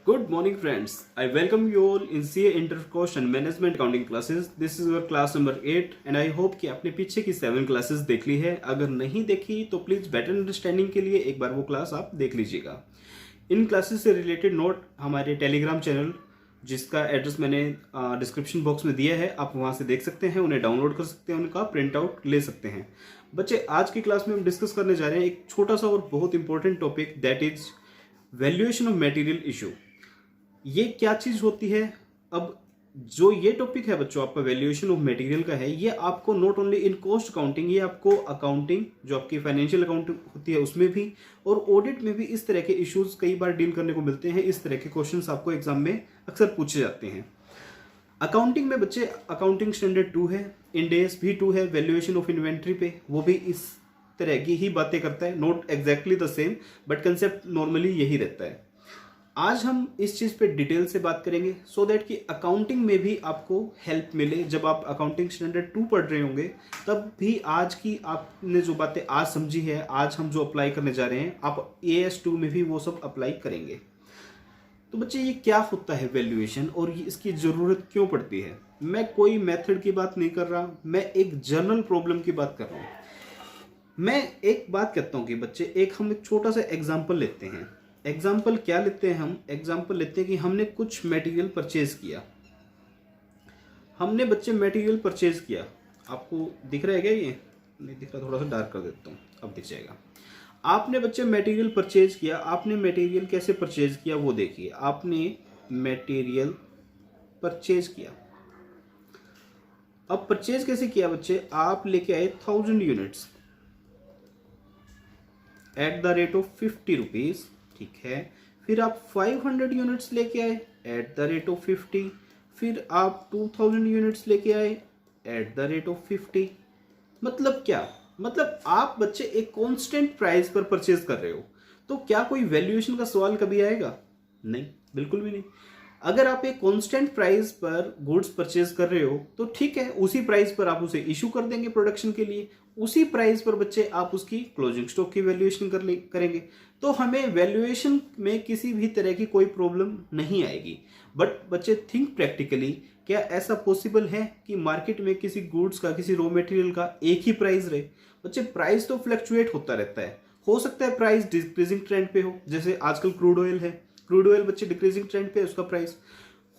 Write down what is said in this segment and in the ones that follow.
Good morning, friends. I welcome you all in CA Intercourse and Management Accounting classes. This is your class number 8 and I hope कि आपने पीछे की 7 classes देख ली है. अगर नहीं देखी तो प्लीज़ बेटर अंडरस्टैंडिंग के लिए एक बार वो क्लास आप देख लीजिएगा. इन क्लासेस से रिलेटेड नोट हमारे टेलीग्राम चैनल जिसका एड्रेस मैंने डिस्क्रिप्शन बॉक्स में दिया है, आप वहाँ से देख सकते हैं, उन्हें डाउनलोड कर सकते हैं, उनका प्रिंट आउट ले सकते हैं. बच्चे, आज की क्लास में हम डिस्कस करने जा रहे हैं एक छोटा सा और बहुत important topic, that is valuation of material issue. ये क्या चीज़ होती है? अब जो ये टॉपिक है बच्चों आपका वैल्यूएशन ऑफ मटेरियल का है, ये आपको not only in cost accounting, ये आपको अकाउंटिंग जो आपकी फाइनेंशियल अकाउंटिंग होती है उसमें भी और ऑडिट में भी इस तरह के इश्यूज कई बार डील करने को मिलते हैं. इस तरह के क्वेश्चंस आपको एग्जाम में अक्सर पूछे जाते हैं. अकाउंटिंग में बच्चे अकाउंटिंग स्टैंडर्ड 2 है, इंड एस भी 2 है, वैल्यूएशन ऑफ इन्वेंट्री पे वो भी इस तरह की ही बातें करता है. Not exactly the same but concept normally यही रहता है. आज हम इस चीज़ पे डिटेल से बात करेंगे सो दैट कि अकाउंटिंग में भी आपको हेल्प मिले. जब आप अकाउंटिंग स्टैंडर्ड 2 पढ़ रहे होंगे तब भी आज की आपने जो बातें आज समझी है, आज हम जो अप्लाई करने जा रहे हैं, आप AS2 में भी वो सब अप्लाई करेंगे. तो बच्चे, ये क्या होता है वैल्यूएशन और ये इसकी ज़रूरत क्यों पड़ती है? मैं कोई मेथड की बात नहीं कर रहा, मैं एक जनरल प्रॉब्लम की बात कर रहा हूँ. मैं एक बात कहता हूँ कि बच्चे, हम एक छोटा सा एग्जाम्पल लेते हैं. एग्जाम्पल क्या लेते हैं? हम एग्जाम्पल लेते हैं कि हमने कुछ मटेरियल परचेज किया. हमने बच्चे मटेरियल परचेज किया. आपको दिख रहा है क्या? ये नहीं दिख रहा, थोड़ा सा डार्क कर देता हूँ, अब दिख जाएगा. आपने बच्चे मटेरियल परचेज किया. आपने मटेरियल कैसे परचेज किया वो देखिए. आपने मटेरियल परचेज किया. अब परचेज कैसे किया बच्चे? आप लेके आए 1000 units at the rate of 50 rupees. ठीक है. फिर आप 500 यूनिट्स लेके आए एट द रेट ऑफ 50. फिर आप 2000 यूनिट्स लेके आए एट द रेट ऑफ 50. मतलब क्या? मतलब आप बच्चे एक कांस्टेंट प्राइस पर परचेज कर रहे हो. तो क्या कोई वैल्यूएशन का सवाल कभी आएगा? नहीं, बिल्कुल भी नहीं. अगर आप एक कांस्टेंट प्राइस पर गुड्स परचेज कर रहे हो तो ठीक है, उसी प्राइस पर आप उसे इशू कर देंगे प्रोडक्शन के लिए. उसी प्राइस पर बच्चे आप उसकी क्लोजिंग स्टॉक की वैल्यूएशन करेंगे. तो हमें वैल्यूएशन में किसी भी तरह की कोई प्रॉब्लम नहीं आएगी. बट बच्चे, थिंक प्रैक्टिकली, क्या ऐसा पॉसिबल है कि मार्केट में किसी गुड्स का, किसी रॉ मटेरियल का एक ही प्राइस रहे? बच्चे, प्राइस तो फ्लक्चुएट होता रहता है. हो सकता है प्राइस डिक्रीजिंग ट्रेंड पे हो, जैसे आजकल क्रूड ऑयल है. क्रूड ऑयल बच्चे डिक्रीजिंग ट्रेंड पे है, उसका प्राइस.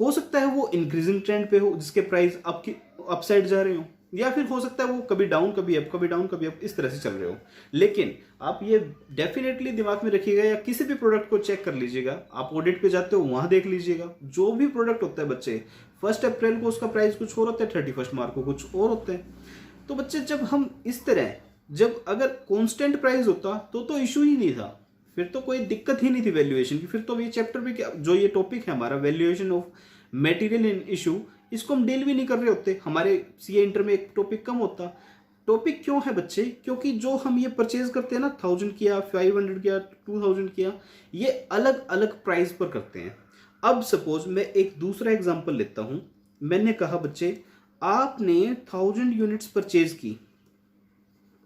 हो सकता है वो इंक्रीजिंग ट्रेंड पे हो, जिसके प्राइस अपसाइड जा रहे हो. या फिर हो सकता है वो कभी डाउन कभी अप, कभी डाउन कभी अप, इस तरह से चल रहे हो. लेकिन आप ये डेफिनेटली दिमाग में रखिएगा, या किसी भी प्रोडक्ट को चेक कर लीजिएगा. आप ऑडिट पे जाते हो, वहां देख लीजिएगा. जो भी प्रोडक्ट होता है बच्चे, 1 अप्रैल को उसका प्राइस कुछ और होता है, 31 मार्च को कुछ और होता है. तो बच्चे, जब हम इस तरह, जब अगर कांस्टेंट प्राइस होता तो इशू ही नहीं था. फिर तो कोई दिक्कत ही नहीं थी वैल्यूएशन की. फिर तो ये चैप्टर भी क्या, जो ये टॉपिक है हमारा valuation of material in issue, इसको हम डील भी नहीं कर रहे होते. हमारे सीए इंटर में एक टॉपिक कम होता. टॉपिक क्यों है बच्चे? क्योंकि जो हम ये परचेज करते हैं ना, 1000 किया, 500 किया, 2000 किया, ये अलग अलग प्राइस पर करते हैं. अब सपोज मैं एक दूसरा एग्जांपल लेता हूं. मैंने कहा बच्चे, आपने 1000 यूनिट्स परचेज की.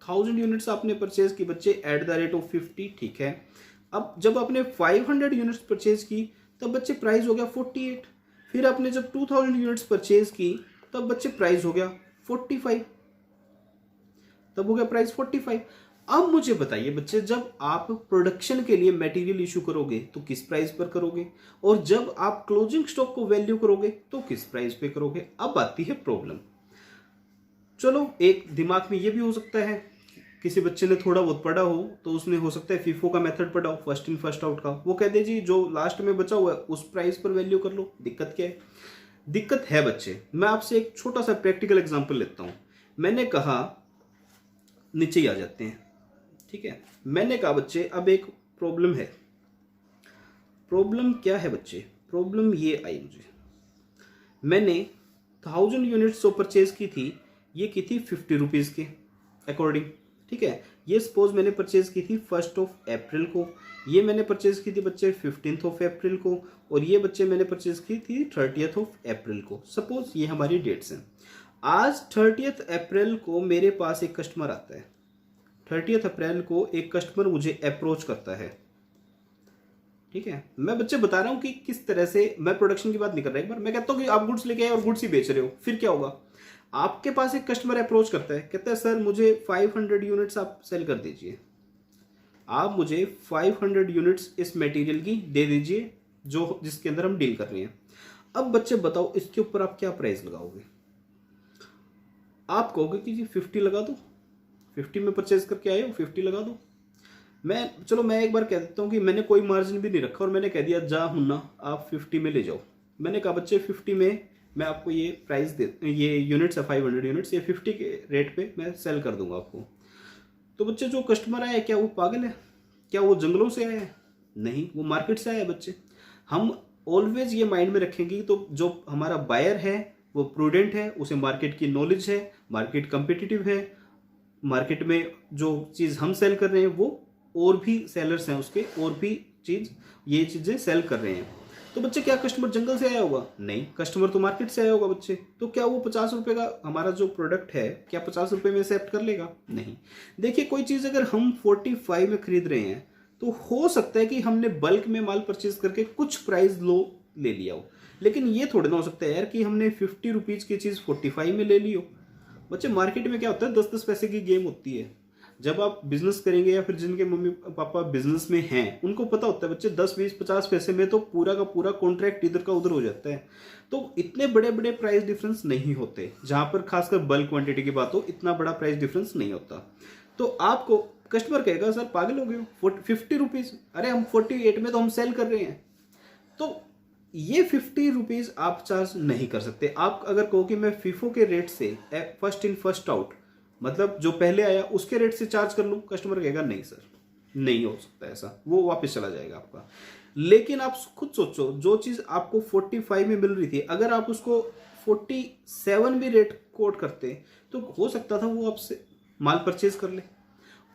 1000 यूनिट्स आपने परचेज की बच्चे एट द रेट ऑफ 50. ठीक है. अब जब आपने 500 यूनिट्स परचेज की तब बच्चे प्राइस हो गया 48. फिर आपने जब 2000 यूनिट्स परचेज की तब बच्चे प्राइस हो गया 45. तब हो गया प्राइस 45. अब मुझे बताइए बच्चे, जब आप प्रोडक्शन के लिए मटेरियल इशू करोगे तो किस प्राइस पर करोगे, और जब आप क्लोजिंग स्टॉक को वैल्यू करोगे तो किस प्राइस पे करोगे? अब आती है प्रॉब्लम. चलो, एक दिमाग में ये भी हो सकता है, किसी बच्चे ने थोड़ा बहुत पढ़ा हो तो उसने हो सकता है फीफो का मेथड पढ़ा हो, फर्स्ट इन फर्स्ट आउट का. वो कह दे जी, जो लास्ट में बचा हुआ है उस प्राइस पर वैल्यू कर लो. दिक्कत क्या है? दिक्कत है बच्चे, मैं आपसे एक छोटा सा प्रैक्टिकल एग्जांपल लेता हूं. मैंने कहा, नीचे ही आ जाते हैं. ठीक है. मैंने कहा बच्चे, अब एक प्रॉब्लम है. प्रॉब्लम क्या है बच्चे? प्रॉब्लम ये आई मुझे, मैंने 1000 यूनिट्स जो परचेज की थी, ये की थी 50 रुपीज के अकॉर्डिंग. ठीक है. ये सपोज मैंने परचेज की थी 1 अप्रैल को, ये मैंने परचेज की थी बच्चे 15 अप्रैल को, और ये बच्चे मैंने परचेज की थी 30 अप्रैल को. सपोज ये हमारी डेट्स हैं. आज 30 अप्रैल को मेरे पास एक कस्टमर आता है. 30 अप्रैल को एक कस्टमर मुझे अप्रोच करता है. ठीक है, मैं बच्चे बता रहा हूँ कि किस तरह से, मैं प्रोडक्शन की बात नहीं कर रहा। एक बार मैं कहता हूँ कि आप गुड्स लेके आए और गुड्स ही बेच रहे हो, फिर क्या होगा? आपके पास एक कस्टमर अप्रोच करता है, कहता है सर मुझे 500 यूनिट्स आप सेल कर दीजिए, आप मुझे 500 यूनिट्स इस मटेरियल की दे दीजिए जो जिसके अंदर हम डील कर रहे हैं। अब बच्चे बताओ इसके ऊपर आप क्या प्राइस लगाओगे? आप कहोगे कि जी 50 लगा दो, 50 में परचेज करके आए हो, 50 लगा दो। मैं एक बार कह देता हूँ कि मैंने कोई मार्जिन भी नहीं रखा और मैंने कह दिया जा मुन्ना आप 50 में ले जाओ। मैंने कहा बच्चे 50 में मैं आपको ये प्राइस दे, ये यूनिट्स है 500 यूनिट्स, ये 50 के रेट पे मैं सेल कर दूंगा आपको। तो बच्चे जो कस्टमर आया क्या वो पागल है? क्या वो जंगलों से आया है? नहीं, वो मार्केट से आया है बच्चे। हम ऑलवेज ये माइंड में रखेंगे तो जो हमारा बायर है वो प्रूडेंट है, उसे मार्केट की नॉलेज है, मार्केट कंपिटिटिव है, मार्केट में जो चीज़ हम सेल कर रहे हैं वो और भी सेलर्स हैं उसके, और भी ये चीज़ें सेल कर रहे हैं। तो बच्चे क्या कस्टमर जंगल से आया होगा? नहीं, कस्टमर तो मार्केट से आया होगा बच्चे। तो क्या वो 50 रुपये का हमारा जो प्रोडक्ट है क्या 50 रुपये में एक्सेप्ट कर लेगा? नहीं। देखिए, कोई चीज़ अगर हम 45 में खरीद रहे हैं तो हो सकता है कि हमने बल्क में माल परचेज करके कुछ प्राइस लो ले लिया हो, लेकिन ये थोड़ा ना हो सकता है यार कि हमने 50 रुपीज़ की चीज़ 45 में ले ली हो। बच्चे मार्केट में क्या होता है, 10-10 पैसे की गेम होती है। जब आप बिजनेस करेंगे या फिर जिनके मम्मी पापा बिजनेस में हैं उनको पता होता है बच्चे 10-20-50 पैसे में तो पूरा का पूरा कॉन्ट्रैक्ट इधर का उधर हो जाता है। तो इतने बड़े बड़े प्राइस डिफरेंस नहीं होते, जहां पर खासकर बल्क क्वांटिटी की बात हो इतना बड़ा प्राइस डिफरेंस नहीं होता। तो आपको कस्टमर कहेगा सर पागल हो गए हो, 50 रुपीज़, अरे हम 48 में तो हम सेल कर रहे हैं। तो ये 50 रुपीज़ आप चार्ज नहीं कर सकते। आप अगर कहो कि मैं फीफो के रेट से फर्स्ट इन फर्स्ट आउट, मतलब जो पहले आया उसके रेट से चार्ज कर लूँ, कस्टमर कहेगा नहीं सर, नहीं हो सकता ऐसा, वो वापस चला जाएगा आपका। लेकिन आप खुद सोचो, जो चीज़ आपको 45 में मिल रही थी अगर आप उसको 47 भी रेट कोट करते तो हो सकता था वो आपसे माल परचेज कर ले।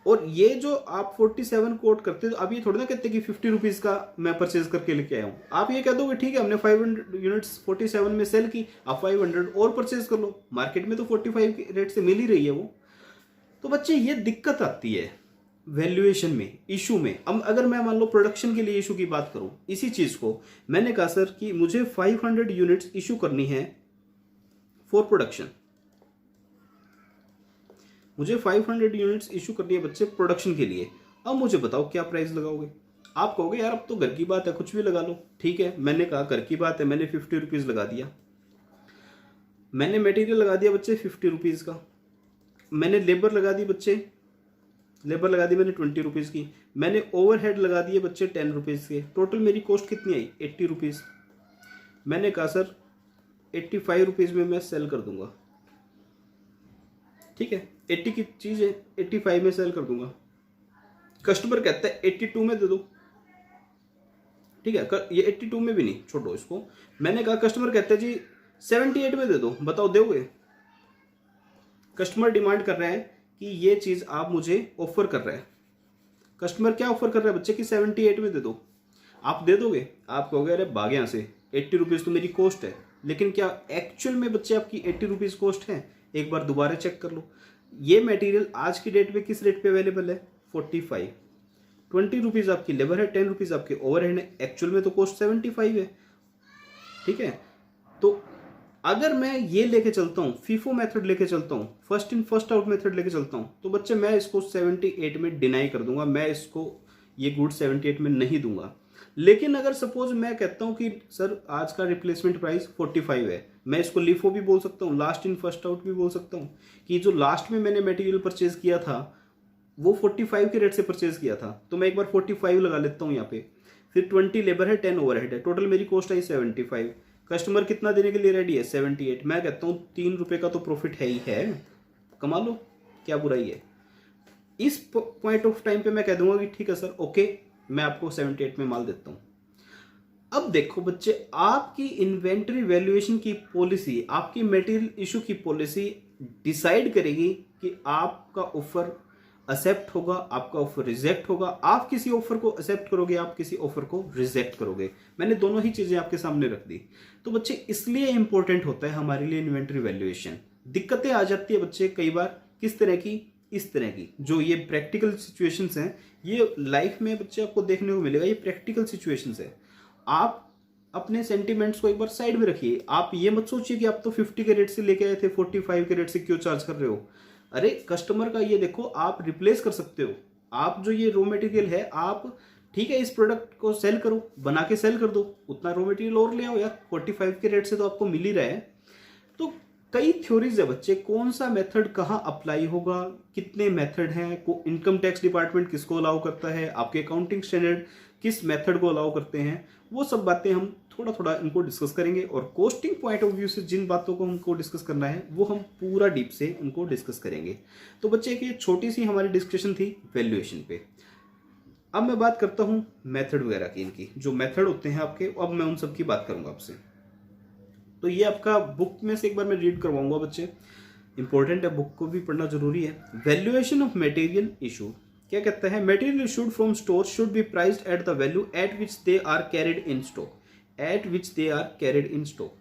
और ये जो आप 47 कोट करते तो आप ये थोड़ा ना कहते कि 50 रुपीज़ का मैं परचेज करके लेके आया हूँ। आप ये कह दोगे ठीक है हमने 500 यूनिट्स 47 में सेल की, आप 500 और परचेज कर लो, मार्केट में तो 45 के रेट से मिल ही रही है वो। तो बच्चे ये दिक्कत आती है वैल्यूएशन में, इशू में। अब अगर मैं मान लो प्रोडक्शन के लिए इशू की बात करूं, इसी चीज को मैंने कहा सर कि मुझे 500 यूनिट्स इशू करनी है फॉर प्रोडक्शन, मुझे 500 यूनिट्स इशू करनी है बच्चे प्रोडक्शन के लिए। अब मुझे बताओ क्या प्राइस लगाओगे? आप कहोगे यार अब तो घर की बात है कुछ भी लगा लो। ठीक है, मैंने कहा घर की बात है, मैंने 50 रुपीज़ लगा दिया, मैंने मटेरियल लगा दिया बच्चे 50 रुपीज़ का, मैंने लेबर लगा दी बच्चे, लेबर लगा दी मैंने 20 रुपीज़ की, मैंने ओवरहेड लगा दिए बच्चे 10 रुपीज़ के। टोटल मेरी कॉस्ट कितनी आई? 80 रुपीज़। मैंने कहा सर 85 रुपीज़ में मैं सेल कर दूंगा। ठीक है, 80 की चीज़ है 85 में सेल कर दूंगा। कस्टमर कहता है 82 में दे दो। ठीक है, ये 82 में भी नहीं, छोड़ो इसको। मैंने कहा कस्टमर कहता है जी 78 में दे दो, बताओ दोगे? कस्टमर डिमांड कर रहा है कि ये चीज़ आप मुझे ऑफर कर रहे हैं। कस्टमर क्या ऑफर कर रहा है बच्चे कि 78 में दे दो, आप दे दोगे? आप कहोगे अरे भाग यहाँ से, 80 रुपीज़ तो मेरी कॉस्ट है। लेकिन क्या एक्चुअल में बच्चे आपकी 80 रुपीज़ कॉस्ट है? एक बार दोबारा चेक कर लो। ये मटेरियल आज की डेट में किस रेट पे अवेलेबल है? 45। 20 रुपीज़ आपकी लेबर है, 10 रुपीज़ आपके ओवरहेड है, एक्चुअल में तो कॉस्ट 75 है। ठीक है, तो अगर मैं ये लेके चलता हूँ, फीफो मेथड लेके चलता हूँ, first in first out method लेके चलता हूँ, तो बच्चे मैं इसको 78 में डिनाई कर दूंगा, मैं इसको ये गुड 78 में नहीं दूंगा। लेकिन अगर सपोज मैं कहता हूँ कि सर आज का रिप्लेसमेंट प्राइस 45 है, मैं इसको लिफो भी बोल सकता हूँ, लास्ट इन फर्स्ट आउट भी बोल सकता हूँ कि जो लास्ट में मैंने मटेरियल परचेज किया था वो 45 के रेट से परचेज किया था, तो मैं एक बार 45 लगा लेता हूँ यहाँ पे, फिर 20 लेबर है, 10 ओवरहेड है, टोटल मेरी कॉस्ट आई 75। कस्टमर कितना देने के लिए रेडी है? 78। मैं कहता हूँ 3 रुपये का तो प्रॉफिट है ही है, कमा लो, क्या बुराई है? इस पॉइंट ऑफ टाइम पे मैं कह दूंगा कि ठीक है सर ओके, मैं आपको 78 में माल देता हूँ। अब देखो बच्चे, आपकी इन्वेंट्री वैल्यूएशन की पॉलिसी, आपकी मटेरियल इशू की पॉलिसी डिसाइड करेगी कि आपका ऑफर एक्सेप्ट होगा, आपका ऑफर रिजेक्ट होगा, आप किसी ऑफर को एक्सेप्ट करोगे, आप किसी ऑफर को रिजेक्ट करोगे। मैंने दोनों ही चीजें आपके सामने रख दी। तो बच्चे इसलिए इंपॉर्टेंट होता है हमारे लिए इन्वेंट्री वैल्यूएशन। दिक्कतें आ जाती है बच्चे कई बार किस तरह की, इस तरह की जो ये प्रैक्टिकल सिचुएशंस हैं, ये लाइफ में बच्चे आपको देखने को मिलेगा। ये प्रैक्टिकल सिचुएशंस है। आप अपने सेंटिमेंट्स को एक बार साइड में रखिए। आप ये मत सोचिए कि आप तो 50 के रेट से लेके आए थे, 45 के रेट से क्यों चार्ज कर रहे हो। अरे कस्टमर का ये देखो, आप रिप्लेस कर सकते हो। आप जो ये रॉ मटेरियल है, आप ठीक है इस प्रोडक्ट को सेल करो, बना के सेल कर दो, उतना रॉ मटेरियल और ले आओ यार, 45 के रेट से तो आपको मिल ही रहा है। तो कई थ्योरीज है बच्चे, कौन सा मेथड कहाँ अप्लाई होगा, कितने मेथड हैं, इनकम टैक्स डिपार्टमेंट किसको अलाउ करता है, आपके अकाउंटिंग स्टैंडर्ड किस मेथड को अलाउ करते हैं, वो सब बातें हम थोड़ा थोड़ा इनको डिस्कस करेंगे। और कॉस्टिंग पॉइंट ऑफ व्यू से जिन बातों को हमको डिस्कस करना है वो हम पूरा डीप से उनको डिस्कस करेंगे। तो बच्चे की छोटी सी हमारी डिस्कशन थी वैल्यूएशन पे। अब मैं बात करता हूँ मेथड वगैरह की, इनकी जो मेथड होते हैं आपके, अब मैं उन सब की बात करूंगा आपसे। तो ये आपका बुक में से एक बार मैं रीड करवाऊंगा बच्चे, इंपॉर्टेंट है, बुक को भी पढ़ना जरूरी है। वैल्यूएशन ऑफ मटेरियल इशू क्या कहता है, material issued from store should be priced at the value at which they are carried in stock, at which they are carried in stock.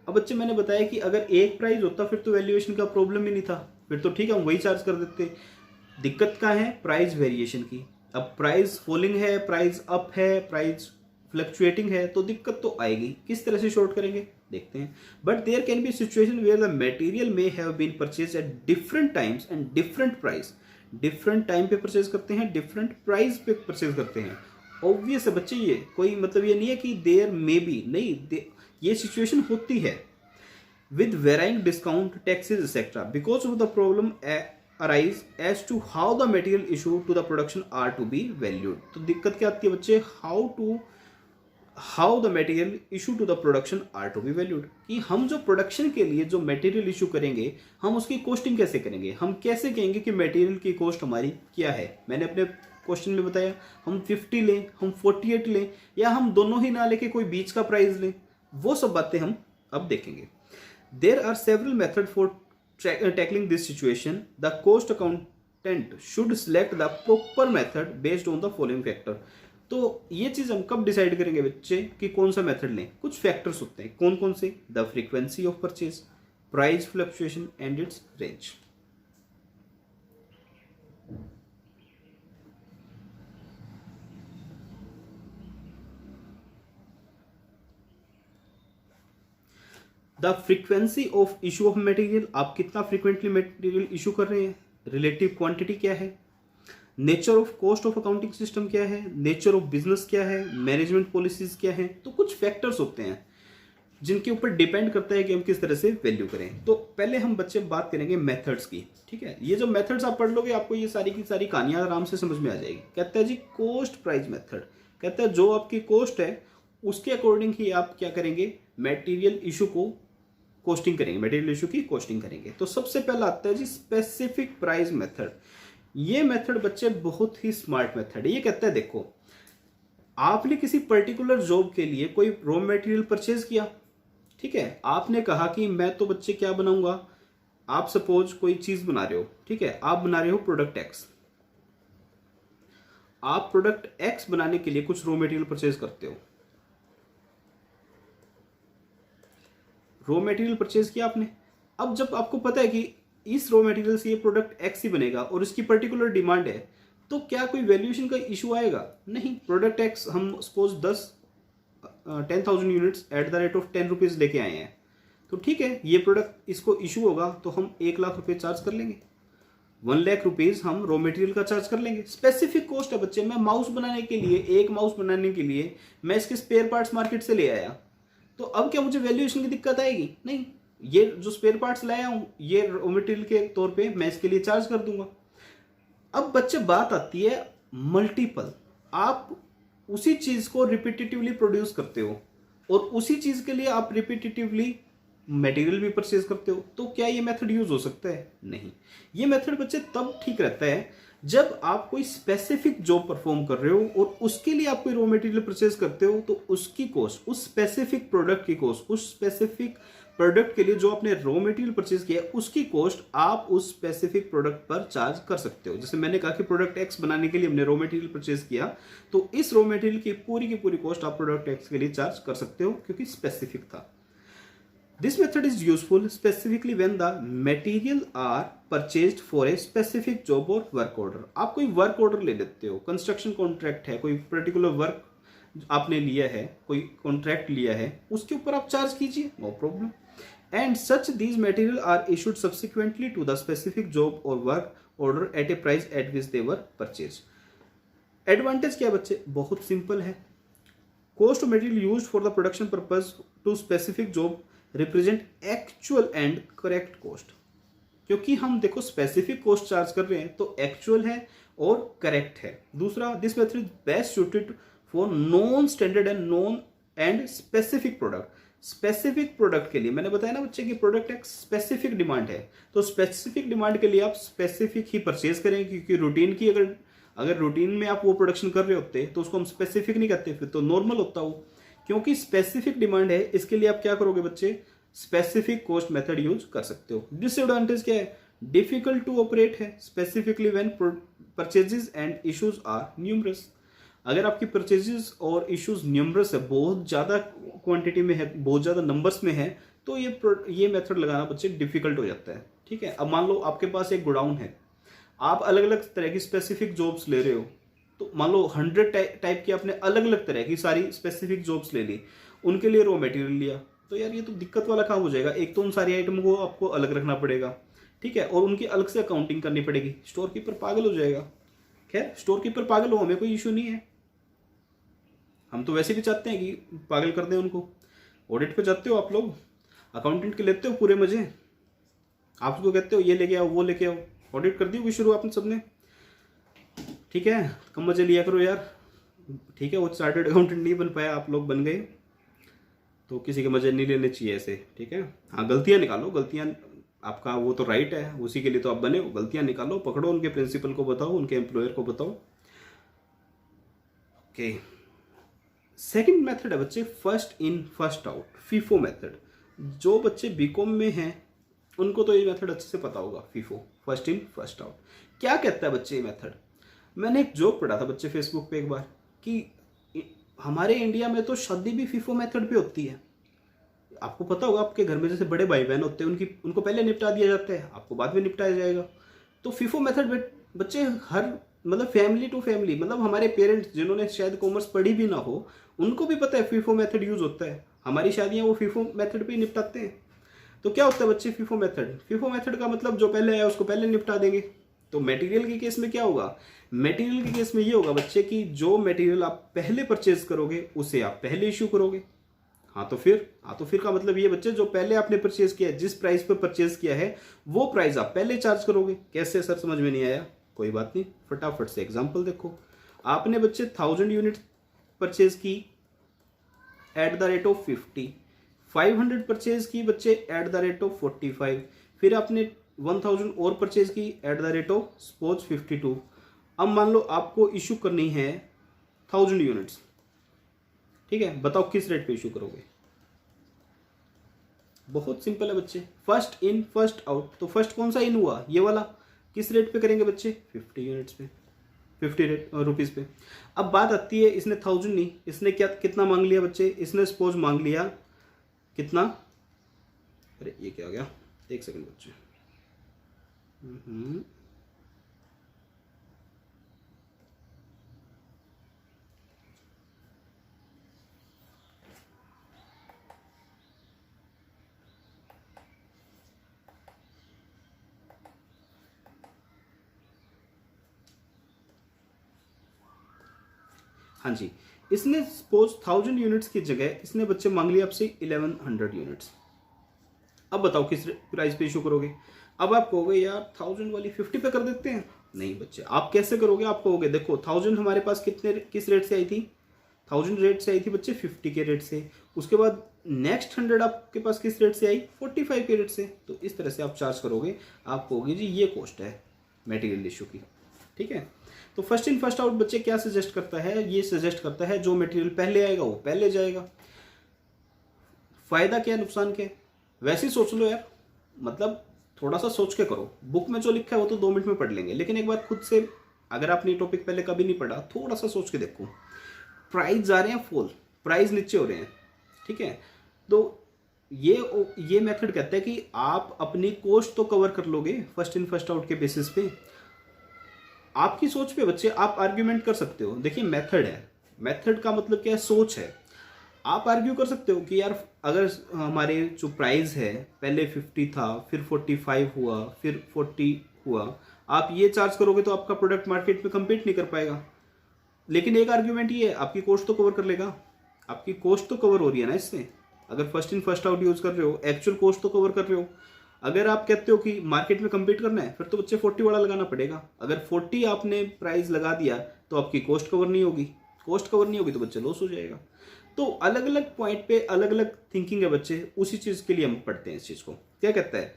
अब बच्चे मैंने बताया कि अगर एक प्राइस होता फिर तो वैल्यूएशन का प्रॉब्लम ही नहीं था, फिर तो ठीक है हम वही चार्ज कर देते। दिक्कत कहाँ है, प्राइस वेरिएशन की। अब प्राइस फॉलिंग है, प्राइस अप है, प्राइस फ्लक्चुएटिंग है, तो दिक्कत तो आएगी। किस तरह से शॉर्ट करेंगे देखते हैं। But there can be situation where the material may have been purchase at different times and different price. Different time पे परचेज करते हैं, डिफरेंट प्राइस पे परचेज करते हैं। ऑब्वियस है बच्चे, ये कोई मतलब ये नहीं है कि देयर मे बी, नहीं, ये सिचुएशन होती है with varying discount, taxes, etc. Because of the problem arise as to how the material issue to the production are to be valued. तो दिक्कत क्या आती है बच्चे, how the material issue to the production are to be valued, कि हम जो production के लिए जो मटेरियल इशू करेंगे हम उसकी कॉस्टिंग कैसे करेंगे। हम कैसे कहेंगे कि मटेरियल की कॉस्ट हमारी क्या है। मैंने अपने क्वेश्चन में बताया, हम 50 लें, हम 48 लें, या हम दोनों ही ना लेके कोई बीच का प्राइस लें, वो सब बातें हम अब देखेंगे। There are several methods for tackling this situation. The cost accountant should select the proper method based on the following factor. तो ये चीज हम कब डिसाइड करेंगे बच्चे कि कौन सा मेथड लें। कुछ फैक्टर्स होते हैं, कौन कौन से, the frequency of purchase, price fluctuation and it's range. The frequency of issue of material, आप कितना फ्रीक्वेंटली मटेरियल इशू कर रहे हैं, रिलेटिव क्वांटिटी क्या है, nature of cost of accounting system क्या है, नेचर ऑफ बिजनेस क्या है, मैनेजमेंट पॉलिसीज क्या है। तो कुछ फैक्टर्स होते हैं जिनके ऊपर डिपेंड करता है कि हम किस तरह से वैल्यू करें। तो पहले हम बच्चे बात करेंगे मेथड्स की, ठीक है। ये जो मेथड्स आप पढ़ लोगे आपको ये सारी की सारी कहानियां आराम से समझ में आ जाएगी। कहता है जी कॉस्ट प्राइस मेथड, कहता है जो आपकी कॉस्ट है उसके अकॉर्डिंग ही आप क्या करेंगे, मटेरियल इशू को कॉस्टिंग करेंगे, मटेरियल इशू की कॉस्टिंग करेंगे। तो सबसे पहला आता है जी स्पेसिफिक प्राइस मेथड। ये मेथड बच्चे बहुत ही स्मार्ट मेथड है। ये कहता है देखो, आपने किसी पर्टिकुलर जॉब के लिए कोई रॉ मटेरियल परचेज किया, ठीक है, आपने कहा कि मैं तो बच्चे क्या बनाऊंगा, आप सपोज कोई चीज बना रहे हो, ठीक है, आप बना रहे हो प्रोडक्ट एक्स। आप प्रोडक्ट एक्स बनाने के लिए कुछ रॉ मटेरियल परचेज करते हो, रॉ मटेरियल परचेज किया आपने। अब जब आपको पता है कि इस रॉ मटेरियल से ये प्रोडक्ट एक्स ही बनेगा और इसकी पर्टिकुलर डिमांड है, तो क्या कोई वैल्यूएशन का इशू आएगा, नहीं। प्रोडक्ट एक्स हम suppose 10,000 units at the rate of 10 rupees लेके आए हैं, तो ठीक है ये प्रोडक्ट इसको इशू होगा तो हम 1 लाख रुपए चार्ज कर लेंगे, 1 लाख रुपीज हम रॉ मटेरियल का चार्ज कर लेंगे। स्पेसिफिक कॉस्ट है बच्चे। मैं माउस बनाने के लिए, एक माउस बनाने के लिए मैं इसके स्पेयर पार्ट्स मार्केट से ले आया, तो अब क्या मुझे वैल्यूएशन की दिक्कत आएगी, नहीं। ये जो स्पेयर पार्ट्स लाया हूं ये रॉ मटेरियल के तौर पे मैं इसके लिए चार्ज कर दूंगा। अब बच्चे बात आती है मल्टीपल, आप उसी चीज को रिपीटेटिवली प्रोड्यूस करते हो और उसी चीज के लिए आप रिपीटेटिवली मटेरियल भी परचेज करते हो, तो क्या ये मेथड यूज हो सकता है, नहीं। ये मेथड बच्चे तब ठीक रहता है जब आप कोई स्पेसिफिक जॉब परफॉर्म कर रहे हो और उसके लिए आप कोई रॉ मटेरियल परचेज करते हो, तो उसकी कॉस्ट, उस स्पेसिफिक प्रोडक्ट की कॉस्ट, उस स्पेसिफिक प्रोडक्ट के लिए जो आपने रॉ मटेरियल परचेज किया है उसकी कॉस्ट आप उस स्पेसिफिक प्रोडक्ट पर चार्ज कर सकते हो। जैसे मैंने कहा कि प्रोडक्ट एक्स बनाने के लिए हमने रॉ मटेरियल परचेज किया, तो इस रॉ मटेरियल की पूरी कॉस्ट आप प्रोडक्ट एक्स के लिए चार्ज कर सकते हो क्योंकि स्पेसिफिक था। This method is useful specifically when the material are purchased for a specific job और वर्क ऑर्डर। आप कोई वर्क ऑर्डर ले लेते हो, कंस्ट्रक्शन कॉन्ट्रैक्ट है, कोई पर्टिकुलर वर्क आपने लिया है, कोई कॉन्ट्रैक्ट लिया है, उसके ऊपर आप चार्ज कीजिए, no problem. And such these material are issued subsequently to the specific job और work order at a price at which they were purchase. Advantage क्या बच्चे, बहुत सिंपल है। Cost of material used for the production purpose to specific job represent actual and correct cost. क्योंकि हम देखो specific cost charge कर रहे हैं तो एक्चुअल है और करेक्ट है। दूसरा, this method is best suited for non standard and non and specific product. Specific product के लिए मैंने बताया ना बच्चे कि प्रोडक्ट एक स्पेसिफिक डिमांड है, तो स्पेसिफिक डिमांड के लिए आप स्पेसिफिक ही परचेज करेंगे। क्योंकि रूटीन की अगर रूटीन में आप वो प्रोडक्शन कर रहे होते तो उसको हम स्पेसिफिक नहीं कहते, फिर तो नॉर्मल होता वो। क्योंकि स्पेसिफिक डिमांड है, इसके लिए आप क्या करोगे बच्चे, स्पेसिफिक कॉस्ट मेथड यूज कर सकते हो। डिसएडवांटेज क्या है, डिफिकल्ट टू ऑपरेट है, specifically when purchases and issues are numerous. अगर आपकी परचेजेस और इश्यूज न्यूमरस है, बहुत ज़्यादा क्वांटिटी में है, बहुत ज़्यादा नंबर्स में है, तो ये मेथड लगाना बच्चे डिफिकल्ट हो जाता है। ठीक है, अब मान लो आपके पास एक गोडाउन है, आप अलग अलग तरह की स्पेसिफिक जॉब्स ले रहे हो, तो मान लो 100 टाइप की आपने अलग अलग तरह की सारी स्पेसिफिक जॉब्स ले ली, उनके लिए रॉ मटेरियल लिया, तो यार ये तो दिक्कत वाला काम हो जाएगा। एक तो उन सारी आइटम को आपको अलग रखना पड़ेगा, ठीक है, और उनकी अलग से अकाउंटिंग करनी पड़ेगी। स्टोर कीपर पागल हो जाएगा। खैर, स्टोर कीपर पागल हो, हमें कोई इशू नहीं है, हम तो वैसे भी चाहते हैं कि पागल कर दें उनको। ऑडिट पे जाते हो आप लोग, अकाउंटेंट के लेते हो पूरे मजे, आप उसको कहते हो ये लेके आओ वो लेके आओ, ऑडिट कर दी होगी शुरू आपने सबने, ठीक है, कम मजे लिया करो यार। ठीक है, वो चार्टर्ड अकाउंटेंट नहीं बन पाया, आप लोग बन गए, तो किसी के मजे नहीं लेने चाहिए ऐसे। ठीक है, हाँ गलतियाँ निकालो, गलतियाँ आपका वो तो राइट है, उसी के लिए तो आप बने हो। गलतियाँ निकालो, पकड़ो, उनके प्रिंसिपल को बताओ, उनके एम्प्लॉयर को बताओ। ओके, सेकंड मेथड है बच्चे first in first out, FIFO method. जो बच्चे बीकॉम में हैं उनको तो ये मेथड अच्छे से पता होगा, FIFO, first in first out. क्या कहता है बच्चे ये मेथड, मैंने एक जोक पढ़ा था बच्चे फेसबुक पे एक बार कि हमारे इंडिया में तो शादी भी फीफो मेथड पे होती है। आपको पता होगा, आपके घर में जैसे बड़े भाई बहन होते हैं, उनको पहले निपटा दिया जाता है, आपको बाद में निपटाया जाएगा। तो फीफो मेथड बच्चे हर मतलब फैमिली टू फैमिली, मतलब हमारे पेरेंट्स जिन्होंने शायद कॉमर्स पढ़ी भी ना हो, उनको भी पता है फीफो मेथड यूज होता है। हमारी शादियां वो फीफो मेथड पे ही निपटाते हैं। तो क्या होता है बच्चे फीफो मेथड, फीफो मेथड का मतलब जो पहले आया उसको पहले निपटा देंगे। तो मटेरियल के केस में क्या होगा, मटेरियल के केस में ये होगा बच्चे कि जो मटेरियल आप पहले परचेज करोगे उसे आप पहले इशू करोगे। हाँ तो फिर का मतलब ये बच्चे, जो पहले आपने परचेज किया है, जिस प्राइस पर परचेज किया है वो प्राइस आप पहले चार्ज करोगे। कैसे सर, समझ में नहीं आया, कोई बात नहीं, फटाफट से एग्जांपल देखो। आपने बच्चे 1000 यूनिट परचेज की eight the rate of 50, 500 purchase की बच्चे एट द रेट ऑफ 45, फिर आपने 1000 और परचेज की eight the rate of suppose 52। अब मान लो आपको इशू करनी है 1000 यूनिट्स, ठीक है, बताओ किस रेट पे इशू करोगे। बहुत सिंपल है बच्चे, फर्स्ट इन फर्स्ट आउट। तो फर्स्ट कौन सा इन हुआ, ये वाला, किस रेट पे करेंगे बच्चे, 50 यूनिट्स पे, 50 रुपीज़ पे। अब बात आती है, इसने 1000 नहीं, इसने कितना मांग लिया बच्चे, इसने सपोज मांग लिया कितना, अरे ये क्या हो गया, एक सेकंड बच्चे, हाँ जी, इसने सपोज 1000 यूनिट्स की जगह इसने बच्चे मांग लिया आपसे 1100 यूनिट्स। अब बताओ किस प्राइस पे इशू करोगे। अब आप कहोगे यार 1000 वाली 50 पे कर देते हैं, नहीं बच्चे, आप कैसे करोगे, आप कहोगे देखो 1000 हमारे पास किस रेट से आई थी, 1000 रेट से आई थी बच्चे 50 के रेट से, उसके बाद नेक्स्ट 100 आपके पास किस रेट से आई, 45 के रेट से। तो इस तरह से आप चार्ज करोगे, आप कहोगे जी ये कॉस्ट है मटेरियल इशू की। ठीक है, तो फर्स्ट इन फर्स्ट आउट बच्चे क्या सजेस्ट करता है, ये सजेस्ट करता है जो मटेरियल पहले आएगा वो पहले जाएगा। फायदा क्या है, नुकसान क्या है, वैसे ही सोच लो यार, मतलब थोड़ा सा सोच के करो। बुक में जो लिखा है वो तो 2 मिनट में पढ़ लेंगे, लेकिन एक बार खुद से, अगर आपने टॉपिक पहले कभी नहीं पढ़ा, थोड़ा सा सोच के देखो। प्राइस जा रहे हैं फॉल, प्राइस नीचे हो रहे हैं, ठीक है, तो ये मेथड कहता है कि आप अपनी कॉस्ट तो कवर कर लोगे फर्स्ट इन फर्स्ट आउट के बेसिस पे। आपकी सोच पे बच्चे आप आर्ग्यूमेंट कर सकते हो। देखिए मेथड है, मेथड का मतलब क्या है, सोच है। आप आर्ग्यू कर सकते हो कि यार अगर हमारे जो प्राइस है पहले 50 था, फिर 45 हुआ, फिर 40 हुआ, आप ये चार्ज करोगे तो आपका प्रोडक्ट मार्केट में कम्पीट नहीं कर पाएगा। लेकिन एक आर्ग्यूमेंट ये है, आपकी कॉस्ट तो कवर कर लेगा, आपकी कॉस्ट तो कवर हो रही है ना इससे। अगर first in first out use कर रहे हो, एक्चुअल कॉस्ट तो कवर कर रहे हो। अगर आप कहते हो कि मार्केट में कम्पीट करना है, फिर तो बच्चे 40 वाला लगाना पड़ेगा। अगर 40 आपने प्राइस लगा दिया तो आपकी कॉस्ट कवर नहीं होगी, कॉस्ट कवर नहीं होगी तो बच्चे लॉस हो जाएगा। तो अलग अलग पॉइंट पे अलग अलग थिंकिंग है बच्चे, उसी चीज के लिए हम पढ़ते हैं इस चीज को। क्या कहता है,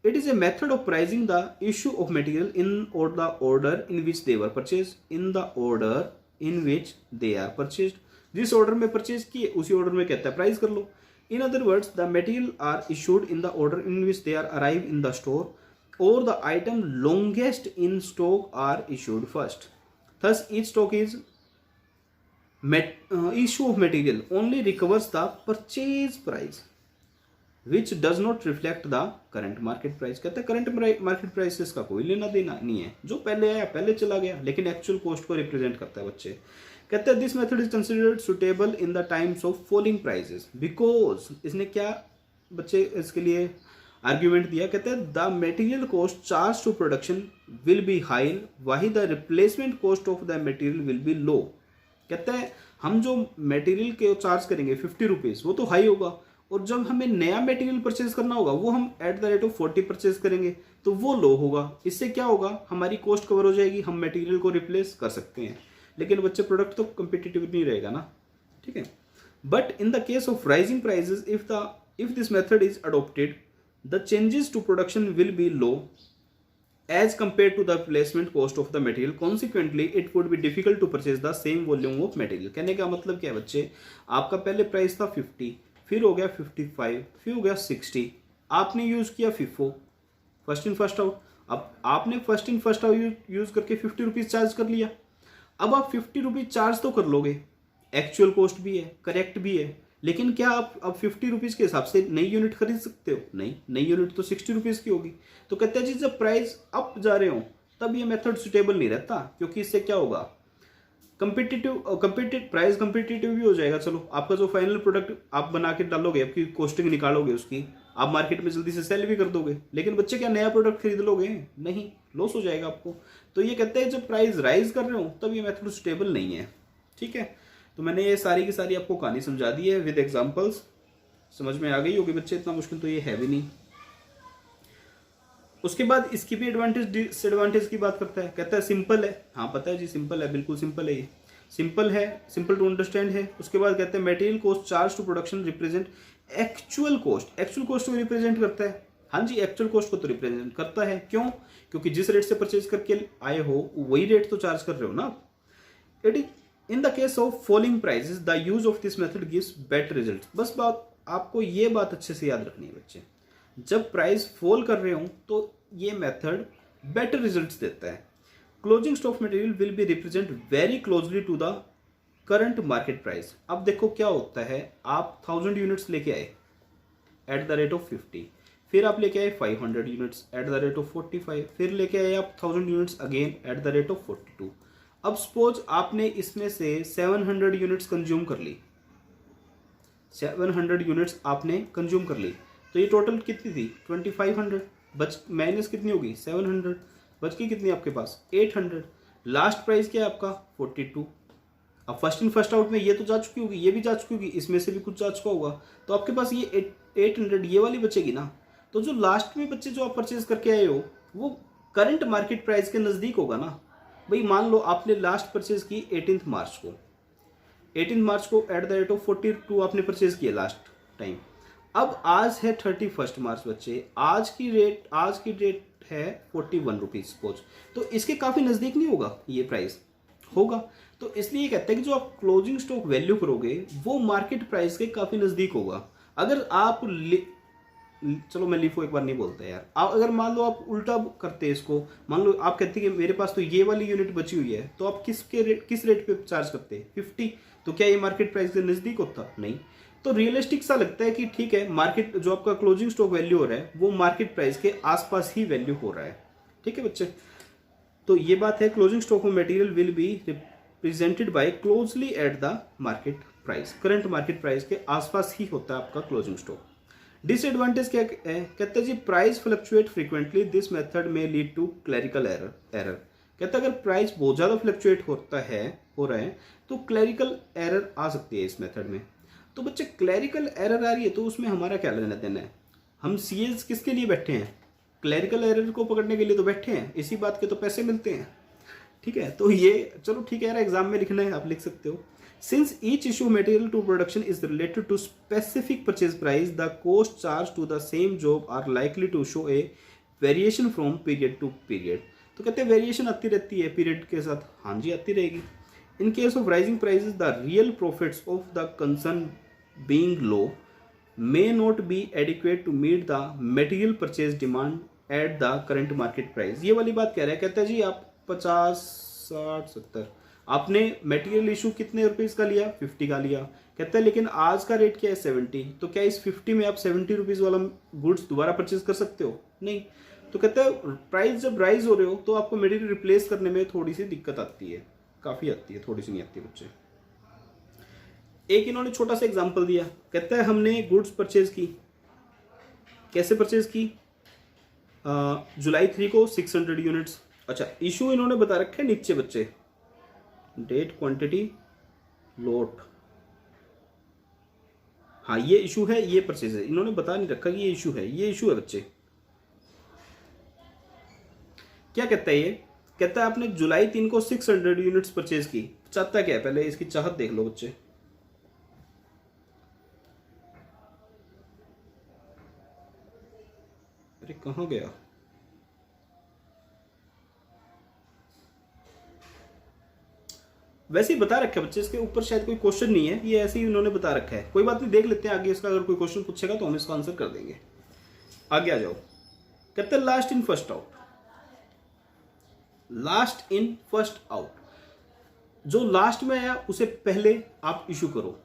it is a method of pricing the issue of material in और the order in which they were purchase, in the order in which they are purchase. जिस ऑर्डर में परचेज किए उसी ऑर्डर में कहता है प्राइस कर लो। In other words, the material are issued in the order in which they are arrive in the store और the item longest in stock are issued first. Thus each stock is issue of material only recovers the purchase price which does not reflect the current market price। कहते हैं current market prices का कोई लेना देना नहीं है, जो पहले आया पहले चला गया, लेकिन एक्चुअल कॉस्ट को रिप्रेजेंट करता है बच्चे। कहते हैं this method is considered suitable in the times of falling prices because, इसने क्या बच्चे इसके लिए आर्ग्यूमेंट दिया, कहते हैं the material cost charge to production will be high वाही the replacement cost of the material will be low. कहते हैं हम जो मटेरियल के चार्ज करेंगे 50 रुपीज़, वो तो हाई होगा, और जब हमें नया मटेरियल परचेज करना होगा वो हम eight the rate of 40 purchase करेंगे तो वो लो होगा। इससे क्या होगा, हमारी कॉस्ट कवर हो जाएगी, हम मटेरियल को रिप्लेस कर सकते हैं, लेकिन बच्चे प्रोडक्ट तो कम्पिटिटिव नहीं रहेगा ना, ठीक है। But in the case of rising prices, if this method is adopted, the changes to production will be low as compared to the replacement cost of the material, consequently it would be difficult to purchase the same volume of material। कहने का मतलब क्या है बच्चे, आपका पहले price था 50, फिर हो गया 55, फिर हो गया 60, आपने यूज किया FIFO, first in first out. अब आपने first in first out use करके 50 रुपीज चार्ज कर लिया। अब आप 50 रुपीज चार्ज तो कर लोगे, एक्चुअल कॉस्ट भी है, करेक्ट भी है, लेकिन क्या आप अब 50 रुपीज़ के हिसाब से नई यूनिट खरीद सकते हो? नहीं, नई यूनिट तो 60 रुपीज़ की होगी। तो कहते हैं जी जब प्राइस अप जा रहे हो तब ये मेथड सुटेबल नहीं रहता, क्योंकि इससे क्या होगा, प्राइस कंपिटिटिव भी हो जाएगा। चलो आपका जो फाइनल प्रोडक्ट आप बना के डालोगे, आपकी कॉस्टिंग निकालोगे उसकी, आप मार्केट में जल्दी से सेल भी कर दोगे, लेकिन बच्चे क्या नया प्रोडक्ट खरीद लोगे? नहीं, लॉस हो जाएगा आपको। तो ये कहते हैं जब प्राइस राइज कर रहे हो तब ये मेथड सुटेबल नहीं है, ठीक है। तो मैंने ये सारी की सारी आपको कहानी समझा दी है विद एग्जांपल्स, समझ में आ गई होगी बच्चे, इतना मुश्किल तो ये है भी नहीं। उसके बाद इसकी भी एडवांटेज डिसएडवांटेज की बात करता है। कहता है सिंपल है, हाँ पता है जी सिंपल है, बिल्कुल सिंपल है, ये सिंपल है, सिंपल टू अंडरस्टैंड है। उसके बाद कहते हैं material cost charge to production represent actual cost, actual cost को रिप्रेजेंट करता है। हाँ जी, एक्चुअल कॉस्ट को तो रिप्रेजेंट करता है, क्यों? क्योंकि जिस रेट से परचेज करके आए हो वही रेट तो चार्ज कर रहे हो ना आप। It is in the case of falling prices the use of this method gives better result. बस बात आपको ये बात अच्छे से याद रखनी है बच्चे, जब प्राइस फॉल कर रहे हो तो ये मेथड बेटर रिजल्ट्स देता है। Closing stock material will be represent very closely to the current market price. अब देखो क्या होता है, आप 1000 यूनिट्स लेके आए एट द रेट ऑफ 50, फिर आप लेके आए 500 units at the rate of 45, फिर लेके आए आप 1000 units again eight the rate of 42। अब सपोज आपने इसमें से 700 यूनिट्स कंज्यूम कर ली, 700 यूनिट्स आपने कंज्यूम कर ली, तो ये टोटल कितनी थी 2500, बच माइनस कितनी होगी 700, बच की कितनी आपके पास 800। लास्ट प्राइस क्या है आपका 42। अब फर्स्ट इन फर्स्ट आउट में ये तो जा चुकी होगी, ये भी जा चुकी होगी, इसमें से भी कुछ जा चुका होगा, तो आपके पास ये 800 ये वाली बचेगी ना। तो जो लास्ट में बच्चे जो आप परचेज करके आए हो वो करंट मार्केट प्राइस के नज़दीक होगा ना। भाई मान लो आपने लास्ट परचेज की 18 मार्च को, 18 मार्च को एट द रेट ऑफ 42 आपने परचेज किया लास्ट टाइम। अब आज है 31 मार्च बच्चे, आज की डेट है 41 रुपीज सपोज, तो इसके काफ़ी नज़दीक नहीं होगा ये प्राइस, होगा। तो इसलिए कहते हैं कि जो आप क्लोजिंग स्टॉक वैल्यू करोगे वो मार्केट प्राइस के काफ़ी नज़दीक होगा। अगर आप चलो मैं लिफो एक बार नहीं बोलता यार, आप अगर मान लो आप उल्टा करते हैं इसको, मान लो आप कहते हैं कि मेरे पास तो ये वाली यूनिट बची हुई है, तो आप किस रेट पे चार्ज करते हैं 50, तो क्या ये मार्केट प्राइस के नज़दीक होता? नहीं। तो रियलिस्टिक सा लगता है कि ठीक है, मार्केट जो आपका क्लोजिंग स्टॉक वैल्यू हो रहा है वो मार्केट प्राइस के आसपास ही वैल्यू हो रहा है। ठीक है बच्चे, तो ये बात है, closing stock of material will be represented by closely at the market price, current market price के आसपास ही होता है आपका क्लोजिंग स्टॉक। डिसएडवांटेज क्या है? कहते हैं जी price fluctuate frequently, this method may lead to clerical error. कहता है अगर प्राइस बहुत ज़्यादा फ्लक्चुएट हो रहा है तो क्लरिकल एरर आ सकती है इस मेथड में। तो बच्चे क्लरिकल एरर आ रही है तो उसमें हमारा क्या लेना देना है? हम सीएस किसके लिए बैठे हैं? क्लरिकल एरर को पकड़ने के लिए तो बैठे हैं, इसी बात के तो पैसे मिलते हैं। ठीक है, तो ये चलो ठीक है यार, एग्जाम में लिखना है आप लिख सकते हो। Since each issue material to production is related to specific purchase price, the cost charge to the same job are likely to show a variation from period to period. तो कहते हैं वेरिएशन आती रहती है पीरियड के साथ, हाँ जी आती रहेगी। In case of rising prices the real profits of the concern being low may not be adequate to meet the material purchase demand at the current market price। ये वाली बात कह रहा है, कहता है जी आप 50, 60, 70 आपने मटेरियल इशू कितने रुपीज़ का लिया? 50 का लिया। कहता है लेकिन आज का रेट क्या है? 70। तो क्या इस 50 में आप 70 रुपीज़ वाला गुड्स दोबारा परचेज कर सकते हो? नहीं। तो कहता है प्राइस जब राइज हो रहे हो तो आपको मटेरियल रिप्लेस करने में थोड़ी सी दिक्कत आती है, काफ़ी आती है, थोड़ी सी नहीं आती बच्चे। एक इन्होंने छोटा सा एग्जांपल दिया, कहता है हमने गुड्स परचेज की, कैसे परचेज की? जुलाई 3 को 600 यूनिट्स। अच्छा, इशू इन्होंने बता रखे है नीचे बच्चे, डेट, क्वांटिटी, लोट। हाँ ये इशू है, ये परचेज है, इन्होंने बता नहीं रखा कि ये इशू है, ये इशू है बच्चे। क्या कहता है ये? कहता है आपने जुलाई 3 को 600 यूनिट्स परचेज की। चाहता क्या है? पहले इसकी चाहत देख लो बच्चे। अरे कहाँ गया? वैसे ही बता रखा है बच्चे, इसके ऊपर शायद कोई क्वेश्चन नहीं है, ये ऐसे ही उन्होंने बता रखा है। कोई बात नहीं, देख लेते हैं आगे इसका, अगर कोई क्वेश्चन पूछेगा तो हम इसका आंसर कर देंगे। आगे आ जाओ। कहते हैं last in first out, last in first out, जो लास्ट में आया उसे पहले आप इशू करो।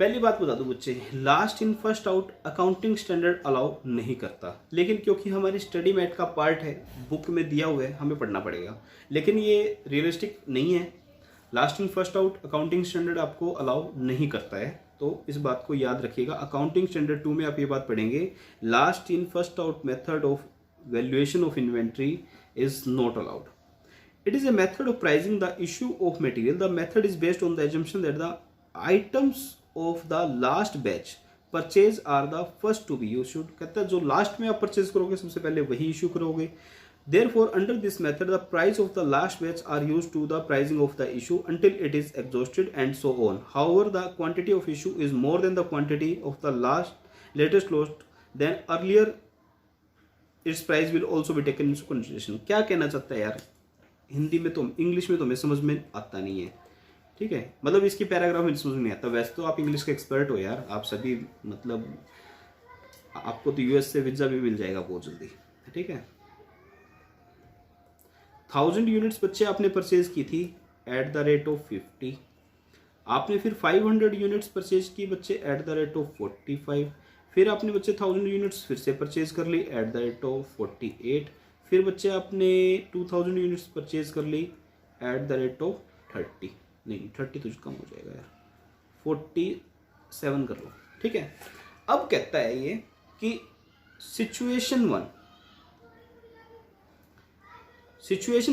पहली बात बता दो बच्चे, last in first out accounting standard allow नहीं करता, लेकिन क्योंकि हमारी स्टडी मैट का पार्ट है, बुक में दिया हुआ है, हमें पढ़ना पड़ेगा। लेकिन ये रियलिस्टिक नहीं है, last in first out accounting standard आपको अलाउ नहीं करता है, तो इस बात को याद रखिएगा। अकाउंटिंग स्टैंडर्ड 2 में आप ये बात पढ़ेंगे, last in first out method of valuation of inventory is not allowed. It is a method of pricing the issue of material. The method is based on the assumption that the items of the last batch purchase are the first to be issued। कहता है जो last में आप purchase करोगे सबसे पहले वही issue करोगे। Therefore, under this method, the price of the last batch are used to the pricing of the issue until it is exhausted and so on. However, the quantity of issue is more than the quantity of the latest lot, then earlier its price will also be taken into consideration। क्या कहना चाहता है यार? हिंदी में तो, English में तो हमें समझ में आता नहीं है, ठीक है, मतलब इसकी पैराग्राफ में समझ में नहीं आता। वैसे तो आप इंग्लिश के एक्सपर्ट हो यार, आप सभी, मतलब आपको तो यूएस से वीजा भी मिल जाएगा बहुत जल्दी, ठीक है। 1000 यूनिट्स बच्चे आपने परचेज की थी एट द रेट ऑफ 50, आपने फिर 500 यूनिट्स परचेज की बच्चे एट द रेट ऑफ 45, फिर आपने बच्चे 1000 यूनिट्स फिर से परचेज कर ली एट द रेट ऑफ 48, फिर बच्चे आपने 2000 यूनिट्स परचेज कर ली एट द रेट ऑफ 30, नहीं 30 तो कम हो जाएगा यार, 47 कर लो, ठीक है। अब कहता है ये कि सिचुएशन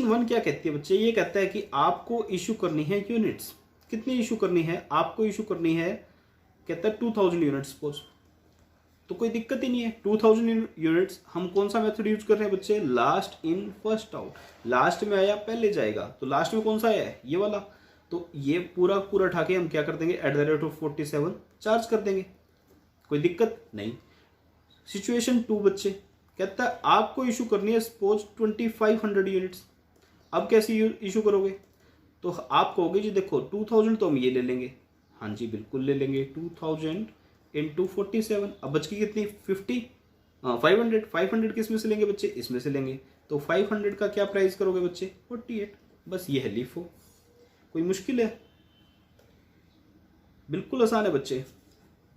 वन क्या कहती है बच्चे? ये कहता है कि आपको इशू करनी है यूनिट्स, कितनी इशू करनी है? आपको इशू करनी है, कहता है 2000 यूनिट्स सपोज, तो कोई दिक्कत ही नहीं है। 2000 यूनिट्स, हम कौन सा मेथड यूज कर रहे हैं बच्चे? Last in first out, last में आया पहले जाएगा, तो लास्ट में कौन सा आया है? ये वाला, तो ये पूरा उठा के हम क्या कर देंगे? Eight the rate of 47 charge कर देंगे, कोई दिक्कत नहीं। सिचुएशन 2 बच्चे कहता है आपको इशू करनी है सपोज 2500 यूनिट्स, अब कैसे इशू करोगे? तो आप कहोगे जी देखो 2000 तो हम ये ले लेंगे, हाँ जी बिल्कुल ले लेंगे, 2000 इंटू 47, अब बच की कितनी 50, 500, 500 किस में से लेंगे बच्चे, इसमें से लेंगे, तो 500 का क्या प्राइस करोगे बच्चे 48। बस ये है लीफो, कोई मुश्किल है, बिल्कुल आसान है बच्चे,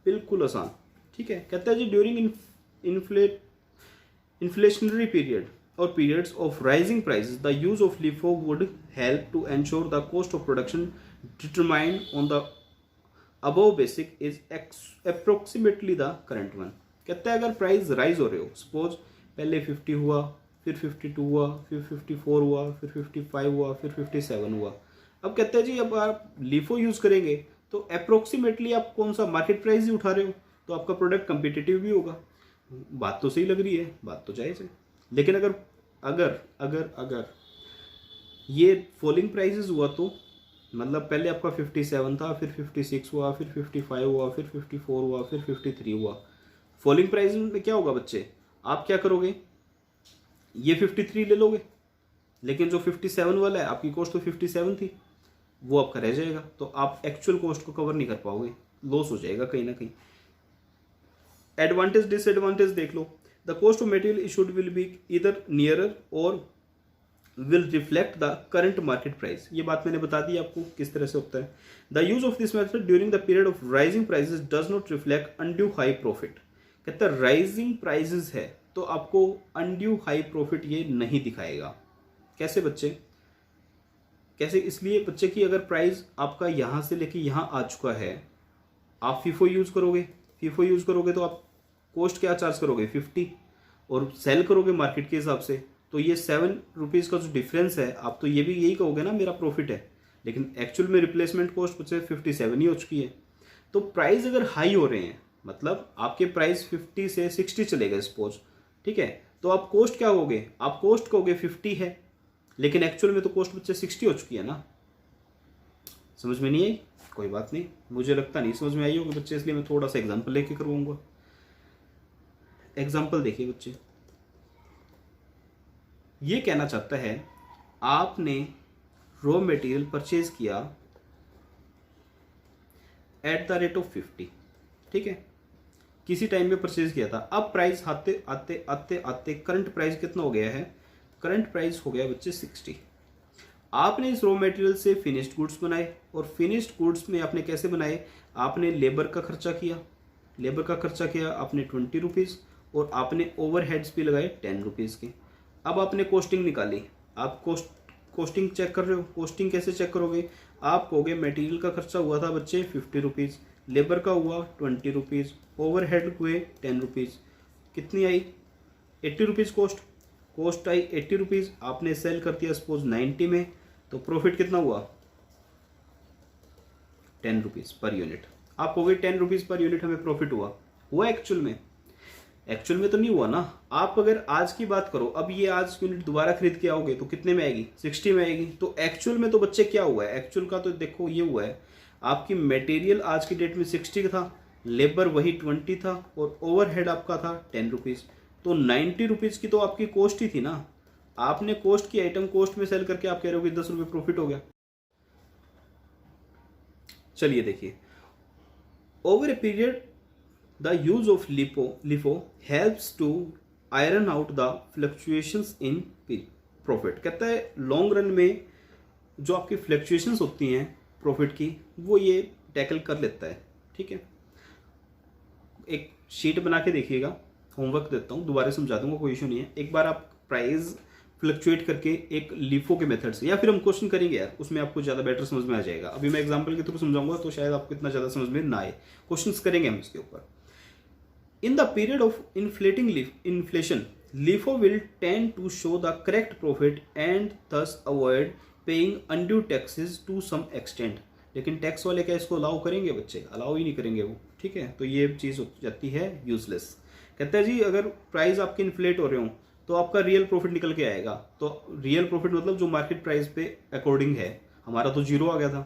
बिल्कुल आसान। ठीक है, कहता है जी during inflationary period or periods of rising prices, the use of LIFO would help to ensure the cost of production determined on the above basic is approximately the current one। कहता है अगर प्राइस राइज हो रहे हो, suppose पहले 50 हुआ, फिर 52 हुआ, फिर 54 हुआ, फिर 55 हुआ, फिर 57 हुआ, अब कहता है जी अब आप लिफो यूज करेंगे तो अप्रोक्सीमेटली आप कौन सा मार्केट प्राइस ही उठा रहे हो, तो आपका प्रोडक्ट कंपिटिटिव भी होगा। बात तो सही लग रही है, बात तो जायज़ है, लेकिन अगर अगर अगर अगर ये फॉलिंग प्राइसेस हुआ तो मतलब पहले आपका 57 था, फिर 56 हुआ, फिर 55 हुआ, फिर 54 हुआ, फिर 53 हुआ, फॉलिंग प्राइस में क्या होगा बच्चे, आप क्या करोगे, ये 53 ले लोगे, लेकिन जो 57 वाला है आपकी कॉस्ट तो 57 थी, वो आपका रह जाएगा, तो आप एक्चुअल कॉस्ट को कवर नहीं कर पाओगे, लॉस हो जाएगा कहीं ना कहीं। एडवांटेज डिसएडवांटेज देख लो, the cost of material issued will be either nearer और will reflect the current market price, ये बात मैंने बता दी आपको किस तरह से होता है। The use of this method during the period of rising prices does not reflect undue high profit. कहता है राइजिंग प्राइसेस है तो आपको अनड्यू हाई प्रॉफिट ये नहीं दिखाएगा। कैसे बच्चे, कैसे, इसलिए बच्चे कि अगर प्राइस आपका यहाँ से लेके यहाँ आ चुका है, आप फीफो यूज करोगे, फीफो यूज करोगे तो आप कॉस्ट क्या चार्ज करोगे 50 और सेल करोगे मार्केट के हिसाब से, तो ये 7 रुपीज़ का जो डिफरेंस है आप तो ये भी यही कहोगे ना मेरा प्रॉफिट है, लेकिन एक्चुअल में रिप्लेसमेंट कॉस्ट बच्चे 57 ही हो चुकी है। तो प्राइस अगर हाई हो रहे हैं, मतलब आपके प्राइस 50 से 60 चले गए सपोज, ठीक है, तो आप कॉस्ट क्या होगे, आप कॉस्ट कहोगे 50 है, लेकिन एक्चुअल में तो कॉस्ट बच्चे 60 हो चुकी है ना। समझ में नहीं आई, कोई बात नहीं, मुझे लगता नहीं समझ में आई होगी बच्चे, इसलिए मैं थोड़ा सा एग्जांपल लेके करवाऊंगा। एग्जांपल देखिए बच्चे, ये कहना चाहता है आपने रॉ मटेरियल परचेज किया एट द रेट ऑफ 50, ठीक है, किसी टाइम में परचेज किया था, अब प्राइस आते आते आते आते करंट प्राइस कितना हो गया है, करंट प्राइस हो गया बच्चे 60। आपने इस रॉ मटेरियल से फिनिश्ड गुड्स बनाए, और फिनिश्ड गुड्स में आपने कैसे बनाए, आपने लेबर का खर्चा किया, लेबर का खर्चा किया आपने 20 रुपीज़, और आपने ओवरहेड्स भी लगाए 10 रुपीज़ के। अब आपने कॉस्टिंग निकाली, आप कॉस्टिंग चेक कर रहे हो, कॉस्टिंग कैसे चेक करोगे, आप कहोगे मटेरियल का खर्चा हुआ था बच्चे 50 रुपीज़, लेबर का हुआ 20 रुपीज़, ओवरहेड हुए 10 रुपीज़, कितनी आई 80 रुपीज़ कॉस्ट, कॉस्ट आई 80 रुपीज़, आपने सेल कर दिया सपोज 90 में, तो प्रॉफिट कितना हुआ 10 रुपीज़ पर यूनिट। आप कहोगे 10 रुपीज़ पर यूनिट हमें प्रॉफिट हुआ, हुआ एक्चुअल में, एक्चुअल में तो नहीं हुआ ना। आप अगर आज की बात करो, अब ये आज यूनिट दोबारा खरीद के आओगे तो कितने में आएगी 60 में आएगी, तो एक्चुअल में तो बच्चे क्या हुआ है, एक्चुअल का तो देखो ये हुआ है, आपकी मटेरियल आज की डेट में 60 का था, लेबर वही 20 था, और ओवरहेड आपका था 10 रुपीज़, तो 90 रुपीज़ की तो आपकी कॉस्ट ही थी ना। आपने कॉस्ट की आइटम कॉस्ट में सेल करके आप कह रहे हो कि 10 रुपये प्रॉफिट हो गया। चलिए देखिए, over a period the use of LIFO helps to iron out the fluctuations in profit। कहता है लॉन्ग रन में जो आपकी फ्लक्चुएशंस होती हैं प्रॉफिट की, वो ये टैकल कर लेता है, ठीक है। एक शीट बना के देखिएगा, होमवर्क देता हूँ, दोबारा समझा दूंगा, कोई इशू नहीं है। एक बार आप प्राइस फ्लक्चुएट करके एक लिफो के मेथड से, या फिर हम क्वेश्चन करेंगे यार, उसमें आपको ज़्यादा बेटर समझ में आ जाएगा। अभी मैं एग्जांपल के थ्रू समझाऊंगा तो शायद आपको इतना ज़्यादा समझ में ना आए, क्वेश्चंस करेंगे हम इसके ऊपर। In the period of inflating inflation, LIFO will tend to show the correct profit and thus avoid paying undue taxes to some extent। लेकिन टैक्स वाले क्या इसको अलाउ करेंगे बच्चे, अलाउ ही नहीं करेंगे वो, ठीक है, तो ये चीज़ हो जाती है यूजलेस। कहता है जी अगर प्राइस आपके इन्फ्लेट हो रहे हो तो आपका रियल प्रॉफिट निकल के आएगा, तो रियल प्रॉफिट मतलब जो मार्केट प्राइस पे अकॉर्डिंग है, हमारा तो जीरो आ गया था,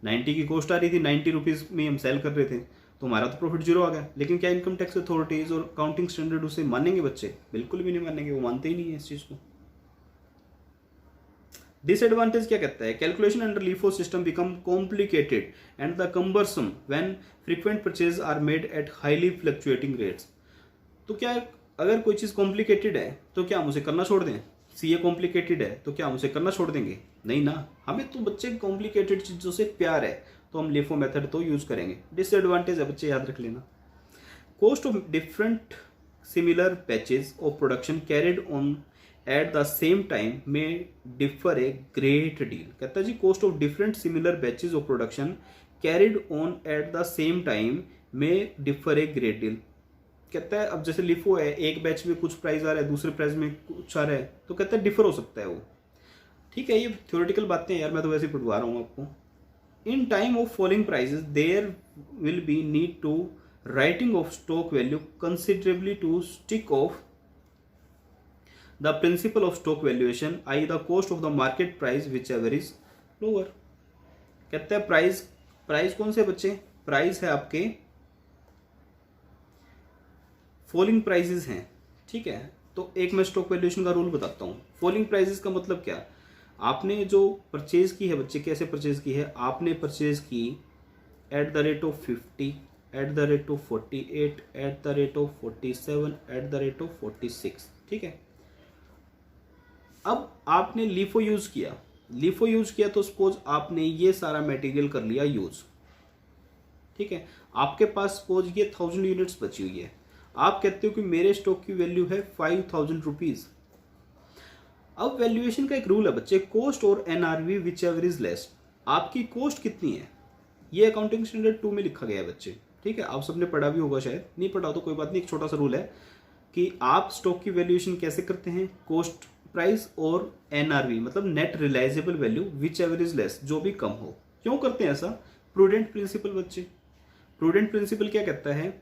90 की कॉस्ट आ रही थी, 90 रुपीज़ में हम सेल कर रहे थे, तो हमारा तो प्रॉफिट जीरो आ गया। लेकिन क्या इनकम टैक्स अथॉरिटीज और काउंटिंग स्टैंडर्ड उसे मानेंगे बच्चे, बिल्कुल भी नहीं मानेंगे, वो मानते ही नहीं है इस चीज़ को। डिसएडवांटेज क्या कहता है, calculation under LIFO system become complicated and the cumbersome when frequent purchase are made at highly fluctuating rates. तो क्या अगर कोई चीज़ कॉम्प्लिकेटेड है तो क्या हम उसे करना छोड़ दें? सीए कॉम्प्लिकेटेड है तो क्या हम उसे करना छोड़ देंगे? नहीं ना, हमें तो बच्चे कॉम्प्लिकेटेड चीज़ों से प्यार है, तो हम LIFO मेथड तो यूज़ करेंगे। डिसएडवांटेज है बच्चे, याद रख लेना। Cost of different similar batches of production carried on at the same time may differ a great deal. कहता है जी cost of different similar batches of production carried on at the same time may differ a great deal. कहता है अब जैसे LIFO है, एक batch में कुछ प्राइस आ रहा है, दूसरे प्राइस में कुछ आ रहा है, तो कहता है डिफर हो सकता है वो। ठीक है, ये थ्योरेटिकल बातें हैं यार, मैं तो वैसे ही पढ़वा रहा हूँ आपको। In time of falling prices there will be need to writing off stock value considerably to stick of the principle of stock valuation I the cost of the market price whichever is lower. कहता है price कौन से बच्चे? Price है आपके falling prices हैं। ठीक है, तो एक मैं स्टॉक वैल्यूएशन का रूल बताता हूँ। फॉलिंग प्राइसेस का मतलब क्या? आपने जो परचेज की है बच्चे, कैसे परचेज की है? आपने परचेज की eight the rate of 50, eight the rate of 48, eight the rate of 47, eight the rate of 46। ठीक है, अब आपने LIFO यूज किया तो सपोज आपने ये सारा मटेरियल कर लिया यूज। ठीक है, आपके पास सपोज ये 1000 यूनिट्स बची हुई है। आप कहते हो कि मेरे स्टॉक की वैल्यू है 5000 रुपीज। अब वैल्यूएशन का एक रूल है बच्चे, कॉस्ट और NRV which ever is less. आपकी कॉस्ट कितनी है, ये अकाउंटिंग स्टैंडर्ड 2 में लिखा गया है बच्चे। ठीक है, आप सबने पढ़ा भी होगा, शायद नहीं पढ़ा तो कोई बात नहीं, एक छोटा सा रूल है कि आप स्टॉक की वैल्यूएशन कैसे करते हैं, कॉस्ट प्राइस और NRV मतलब net realisable value which ever is less, जो भी कम हो। क्यों करते हैं ऐसा? प्रूडेंट प्रिंसिपल बच्चे। प्रूडेंट प्रिंसिपल क्या कहता है?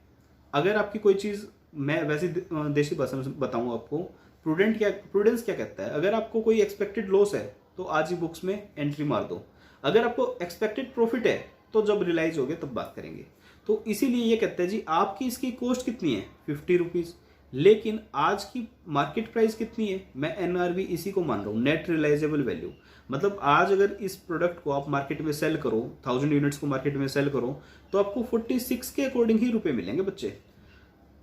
अगर आपकी कोई चीज़, मैं वैसे देसी भाषा में बताऊँ आपको, प्रूडेंस क्या कहता है? अगर आपको कोई एक्सपेक्टेड लॉस है तो आज ही बुक्स में एंट्री मार दो। अगर आपको एक्सपेक्टेड प्रॉफिट है तो जब रियलाइज हो गए तब बात करेंगे। तो इसीलिए ये कहता है जी आपकी इसकी कॉस्ट कितनी है 50 रुपीज़, लेकिन आज की मार्केट प्राइस कितनी है, मैं NRV इसी को मान रहा हूँ, नेट रियलाइजेबल वैल्यू। मतलब आज अगर इस प्रोडक्ट को आप मार्केट में सेल करो, 1000 यूनिट्स को मार्केट में सेल करो, तो आपको 46 के अकॉर्डिंग ही रुपए मिलेंगे बच्चे।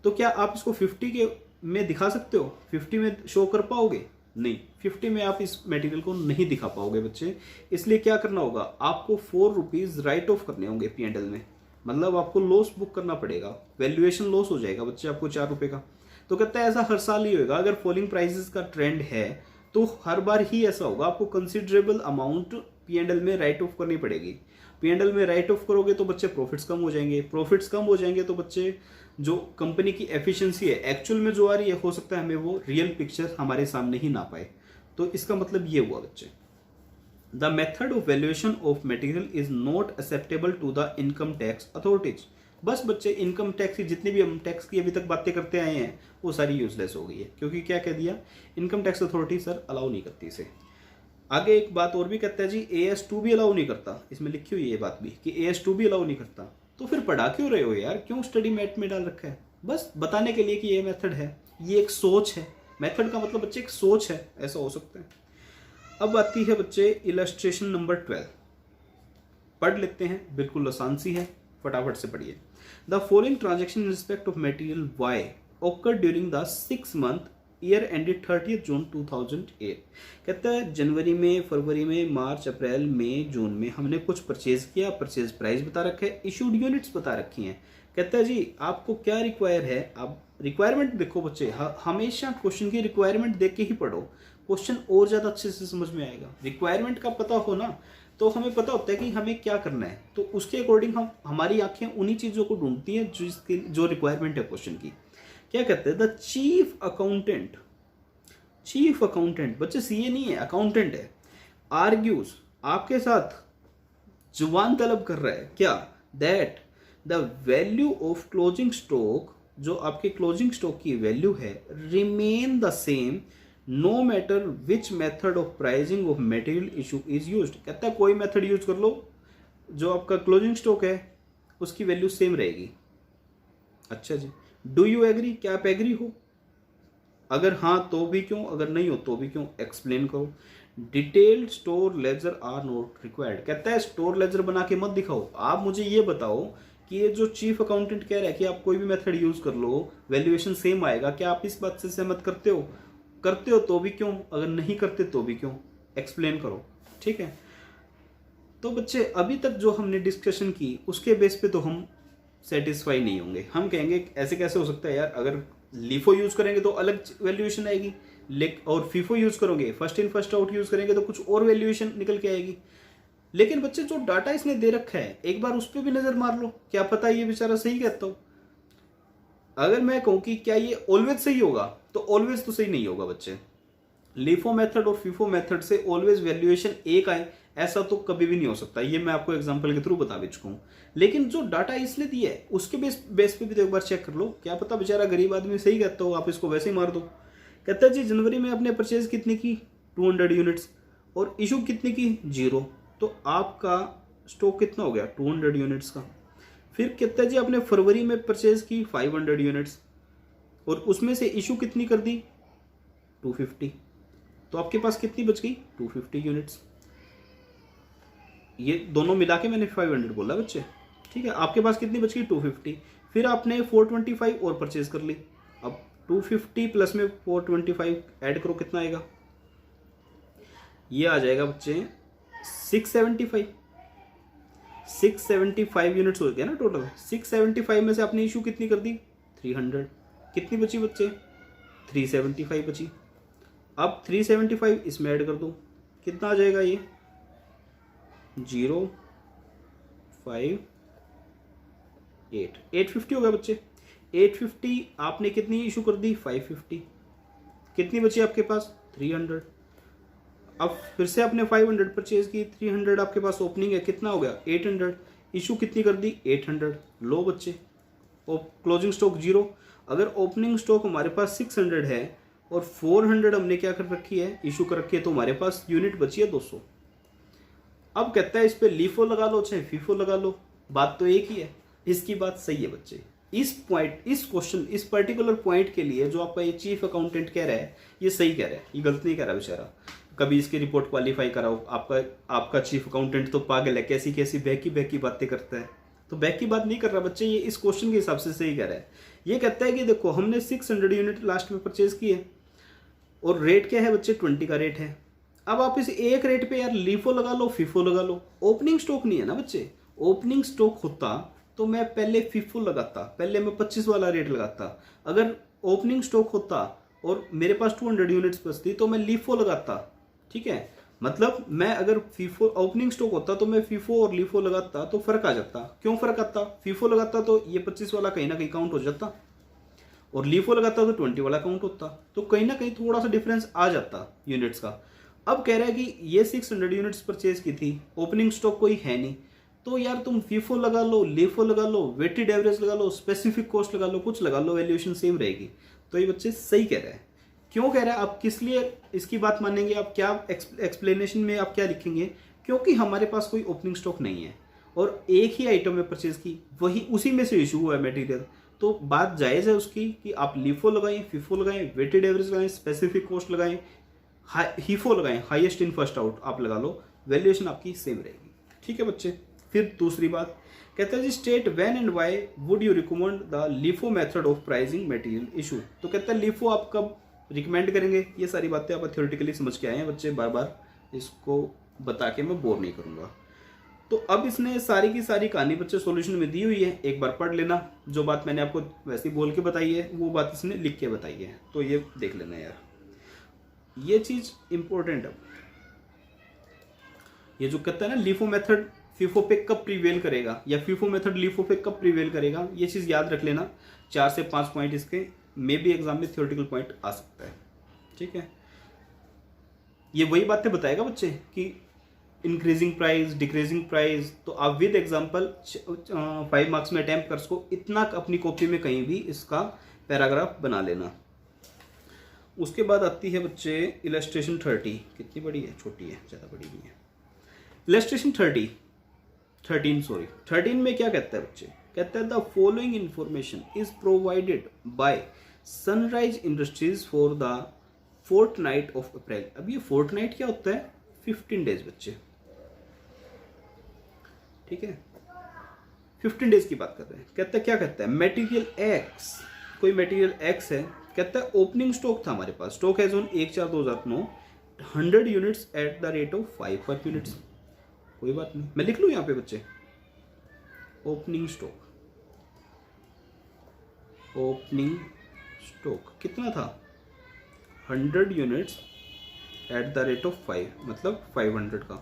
तो क्या आप इसको 50 के में दिखा सकते हो? 50 में शो कर पाओगे? नहीं, 50 में आप इस मटेरियल को नहीं दिखा पाओगे बच्चे। इसलिए क्या करना होगा, आपको 4 रुपीज़ राइट ऑफ करने होंगे P&L में। मतलब आपको लॉस बुक करना पड़ेगा, वैल्यूएशन लॉस हो जाएगा बच्चे आपको 4 रुपये का। तो कहता है ऐसा हर साल ही होगा। अगर फॉलिंग प्राइसेस का ट्रेंड है तो हर बार ही ऐसा होगा, आपको कंसिडरेबल अमाउंट P&L में राइट ऑफ करनी पड़ेगी। P&L में राइट ऑफ करोगे तो बच्चे प्रॉफिट्स कम हो जाएंगे, प्रॉफिट्स कम हो जाएंगे तो बच्चे जो कंपनी की एफिशिएंसी है एक्चुअल में जो आ रही है, हो सकता है हमें वो रियल पिक्चर हमारे सामने ही ना पाए। तो इसका मतलब ये हुआ बच्चे, the method of valuation of material is not acceptable to the income tax authorities. बस बच्चे इनकम टैक्स की जितनी भी हम टैक्स की अभी तक बातें करते आए हैं वो सारी यूजलेस हो गई है, क्योंकि क्या कह दिया, income tax authority sir allow नहीं करती इसे। आगे एक बात और भी कहता है जी, AS2 भी अलाउ नहीं करता। इसमें लिखी हुई है ये बात भी कि AS2 भी अलाउ नहीं करता। तो फिर पढ़ा क्यों रहे हो यार, क्यों स्टडी मैट में डाल रखा है? बस बताने के लिए कि ये मेथड है, ये एक सोच है। मेथड का मतलब बच्चे एक सोच है, ऐसा हो सकता है। अब आती है बच्चे इलस्ट्रेशन नंबर 12, पढ़ लेते हैं, बिल्कुल आसान सी है, फटाफट से पढ़िए। The following transaction in respect of material Y occurred during the 6 month year ended 30 जून 2008। कहता है जनवरी में, फरवरी में, मार्च, अप्रैल, मई, जून में हमने कुछ परचेज किया, परचेज प्राइस बता रखा है, इशूड यूनिट्स बता रखी हैं। कहता है जी आपको क्या रिक्वायर है, आप रिक्वायरमेंट देखो बच्चे, हमेशा क्वेश्चन की रिक्वायरमेंट देख के ही पढ़ो, क्वेश्चन और ज़्यादा अच्छे से समझ में आएगा। रिक्वायरमेंट का पता हो ना तो हमें पता होता है कि हमें क्या करना है, तो उसके अकॉर्डिंग हमारी आंखें उन्हीं चीज़ों को ढूंढती हैं जो रिक्वायरमेंट है क्वेश्चन की। क्या कहते हैं, द चीफ अकाउंटेंट बच्चे सीए नहीं है, अकाउंटेंट है, आर्ग्यूज आपके साथ जुबान तलब कर रहा है क्या, that the value of closing stock, जो आपके क्लोजिंग स्टॉक की वैल्यू है, remain the same no matter which method of pricing of material issue is used. कहता है कोई मेथड यूज कर लो, जो आपका क्लोजिंग स्टॉक है उसकी वैल्यू सेम रहेगी। अच्छा जी, डू यू एग्री, क्या आप एग्री हो? अगर हाँ तो भी क्यों, अगर नहीं हो तो भी क्यों, एक्सप्लेन करो। Detailed store ledger are not required. कहता है स्टोर लेजर बना के मत दिखाओ, आप मुझे ये बताओ कि ये जो चीफ अकाउंटेंट कह रहा है कि आप कोई भी मेथड यूज कर लो वैल्यूएशन सेम आएगा, क्या आप इस बात से सहमत करते हो? करते हो तो भी क्यों, अगर नहीं करते तो भी क्यों, एक्सप्लेन करो। ठीक है, तो बच्चे अभी तक जो हमने डिस्कशन की उसके बेस पे तो हम सेटिस्फाई नहीं होंगे। हम कहेंगे ऐसे कैसे हो सकता है यार, अगर लिफो यूज करेंगे तो अलग वैल्यूएशन आएगी, और फीफो यूज करोगे, first in first out use करेंगे तो कुछ और वैल्यूएशन निकल के आएगी। लेकिन बच्चे जो डाटा इसने दे रखा है एक बार उस पर भी नजर मार लो, क्या पता ये बेचारा सही कहता हो। अगर मैं कहूं कि क्या ये ऑलवेज सही होगा, तो ऑलवेज तो सही नहीं होगा बच्चे। लिफो मेथड और फीफो मेथड से ऑलवेज वैल्यूएशन एक आए ऐसा तो कभी भी नहीं हो सकता, ये मैं आपको एग्जांपल के थ्रू बता भी चुका हूं। लेकिन जो डाटा इसने दिया है उसके बेस पे भी तो एक बार चेक कर लो, क्या पता बेचारा गरीब आदमी सही कहता हो, आप इसको वैसे ही मार दो। कहता है जी जनवरी में आपने परचेज कितनी की 200 यूनिट्स और इशू कितनी की 0, तो आपका स्टॉक कितना हो गया 200 यूनिट्स का। फिर कहता है जी आपने फरवरी में परचेज की 500 यूनिट्स और उसमें से इशू कितनी कर दी 250, तो आपके पास कितनी बच गई 250 यूनिट्स। ये दोनों मिला के मैंने 500 बोला बच्चे, ठीक है। आपके पास कितनी बच गई 250, फिर आपने 425 और परचेज कर ली। अब 250 प्लस में 425 ऐड करो, कितना आएगा, ये आ जाएगा बच्चे 675। 675 यूनिट्स हो गया ना टोटल। 675 में से आपने इशू कितनी कर दी 300, कितनी बची बच्चे 375 बची। अब 375 इसमें ऐड कर दो, कितना आ जाएगा ये 0 5 8 850 हो गया बच्चे। 850 आपने कितनी इशू कर दी 550, कितनी बची आपके पास 300। अब फिर से आपने 500 परचेज की, 300 आपके पास ओपनिंग है, कितना हो गया 800, इशू कितनी कर दी 800। लो बच्चे क्लोजिंग स्टॉक 0। अगर ओपनिंग स्टॉक हमारे पास 600 है और 400 हमने क्या कर रखी है इशू कर रखी है, तो हमारे पास यूनिट बची है 200। अब कहता है इस पे लीफो लगा लो चाहे फीफो लगा लो, बात तो एक ही है। इसकी बात सही है बच्चे। इस पॉइंट, इस क्वेश्चन, इस पर्टिकुलर पॉइंट के लिए जो आपका ये चीफ अकाउंटेंट कह रहा है ये सही कह रहा है, ये गलत नहीं कह रहा बेचारा। कभी इसकी रिपोर्ट क्वालिफाई कराओ, आपका चीफ अकाउंटेंट तो पागल है, कैसी कैसी बहकी बातें करता है। तो बैक की बात नहीं कर रहा बच्चे, ये इस क्वेश्चन के हिसाब से सही कह रहा है। ये कहता है कि देखो हमने 600 यूनिट लास्ट में परचेज की है और रेट क्या है बच्चे 20 का रेट है। अब आप इस एक रेट पे यार लीफो लगा लो फीफो लगा लो, ओपनिंग स्टॉक नहीं है ना बच्चे। ओपनिंग स्टॉक होता तो मैं पहले फीफो लगाता, पहले मैं 25 वाला रेट लगाता। अगर ओपनिंग स्टॉक होता और मेरे पास 200 यूनिट्स बचती तो मैं लीफो लगाता, ठीक है। मतलब मैं अगर फीफो ओपनिंग स्टॉक होता तो मैं फीफो और लीफो लगाता तो फर्क आ जाता। क्यों फर्क आता, फीफो लगाता तो ये 25 वाला कहीं ना कहीं काउंट हो जाता और लीफो लगाता तो 20 वाला काउंट होता, तो कहीं ना कहीं थोड़ा सा डिफरेंस आ जाता यूनिट्स का। अब कह रहा है कि ये 600 यूनिट्स परचेज की थी, ओपनिंग स्टॉक कोई है नहीं, तो यार तुम फीफो लगा लो, लीफो लगा लो, वेटेड एवरेज लगा लो, स्पेसिफिक कॉस्ट लगा लो, कुछ लगा लो, वैल्यूएशन सेम रहेगी। तो ये बच्चे सही कह रहे हैं। क्यों कह रहा है, आप किस लिए इसकी बात मानेंगे, आप क्या एक्सप्लेनेशन में आप क्या लिखेंगे, क्योंकि हमारे पास कोई ओपनिंग स्टॉक नहीं है और एक ही आइटम में परचेज की, वही उसी में से इशू हुआ है मटेरियल। तो बात जायज़ है उसकी कि आप लीफो लगाएं, फीफो लगाएं, वेटेड एवरेज लगाएं, स्पेसिफिक कॉस्ट लगाएं, हीफो लगाएं, हाईएस्ट इन फर्स्ट आउट आप लगा लो, वैल्यूएशन आपकी सेम रहेगी। ठीक है बच्चे। फिर दूसरी बात कहता है जी state when and why would you recommend the LIFO method of pricing material issue. तो कहता है लीफो आप कब रिकमेंड करेंगे। ये सारी बातें आप थ्योरेटिकली समझ के आए हैं बच्चे, बार बार इसको बता के मैं बोर नहीं करूंगा। तो अब इसने सारी की सारी कहानी बच्चे सॉल्यूशन में दी हुई है, एक बार पढ़ लेना। जो बात मैंने आपको वैसे ही बोल के बताई है वो बात इसने लिख के बताई है, तो ये देख लेना यार, ये चीज इंपॉर्टेंट है। ये जो कहता है ना लीफो मेथड फीफो पे कब प्रीवेल करेगा या फीफो मेथड लीफो पे कब प्रीवेल करेगा, ये चीज याद रख लेना। 4 से 5 पॉइंट इसके मे भी एग्जाम में थ्योरेटिकल पॉइंट आ सकता है। ठीक है, ये वही बातें बताएगा बच्चे कि इंक्रीजिंग प्राइस, डिक्रीजिंग प्राइस। तो आप विद एग्जांपल 5 मार्क्स में अटेम्प्ट कर सको, इतना अपनी कॉपी में कहीं भी इसका पैराग्राफ बना लेना। उसके बाद आती है बच्चे इलस्ट्रेशन 30। कितनी बड़ी है, छोटी है, ज़्यादा बड़ी नहीं है। इलस्ट्रेशन 13 में क्या कहता है बच्चे, कहता है the following information is provided by Sunrise Industries for the fortnight of April. अब ये फोर्टनाइट क्या होता है? 15 डेज बच्चे, ठीक है, 15 डेज की बात कर रहे हैं। कहता है क्या कहता है? मटेरियल एक्स, कोई मटेरियल एक्स है, कहता है ओपनिंग स्टॉक था हमारे पास, stock has on 1/4/2009 100 units at the rate of 5 per units. कोई बात नहीं, मैं लिख लूं यहां पे बच्चे, ओपनिंग स्टॉक, ओपनिंग स्टॉक कितना था? 100 units at the rate of 5, मतलब 500 का।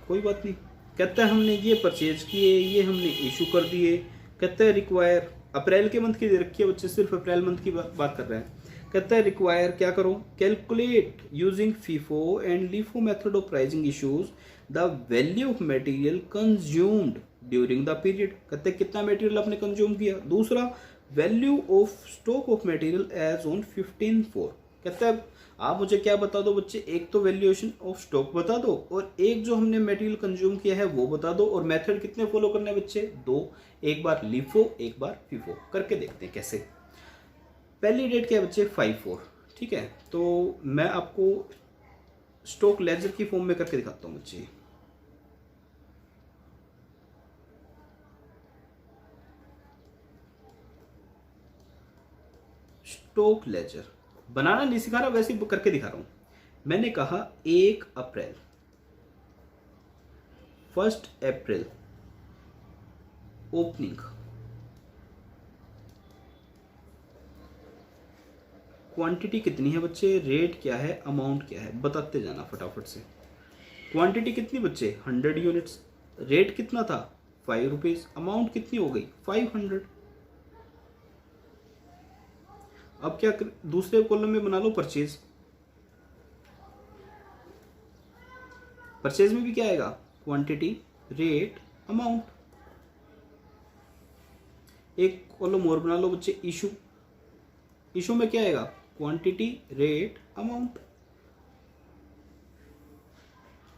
कोई बात नहीं, कहता है हमने ये परचेज किए, ये हमने इशू कर दिए। कहता है रिक्वायर, अप्रैल के मंथ की दे रखी है बच्चे, सिर्फ अप्रैल मंथ की बात कर रहे हैं। कहता है रिक्वायर क्या करो? Calculate using FIFO and LIFO method of pricing issues the value of material consumed during the period. कहते हैं कितना मटेरियल आपने कंज्यूम किया। दूसरा, value of stock of material as on 15/4। कहता है आप मुझे क्या बता दो बच्चे, एक तो वैल्यूएशन ऑफ स्टॉक बता दो और एक जो हमने मटेरियल कंज्यूम किया है वो बता दो। और मेथड कितने फॉलो करने हैं बच्चे? 2, एक बार लीफो एक बार फीफो। करके देखते हैं कैसे। पहली डेट क्या है बच्चे? 5/4, ठीक है। तो मैं आपको स्टॉक लेजर की फॉर्म में करके दिखाता हूं बच्चे। स्टॉक लेजर बनाना नहीं सिखा रहा, वैसे ही करके दिखा रहा हूं। मैंने कहा 1 अप्रैल, 1 अप्रैल ओपनिंग, क्वांटिटी कितनी है बच्चे, रेट क्या है, अमाउंट क्या है, बताते जाना फटाफट से। क्वांटिटी कितनी बच्चे? 100 यूनिट्स। रेट कितना था? 5 रुपीज। अमाउंट कितनी हो गई? 500। अब क्या दूसरे कॉलम में बना लो परचेज। परचेज में भी क्या आएगा? Quantity, rate, amount. एक कॉलम और बना लो बच्चे, इशू। इशू में क्या आएगा? Quantity, rate, amount.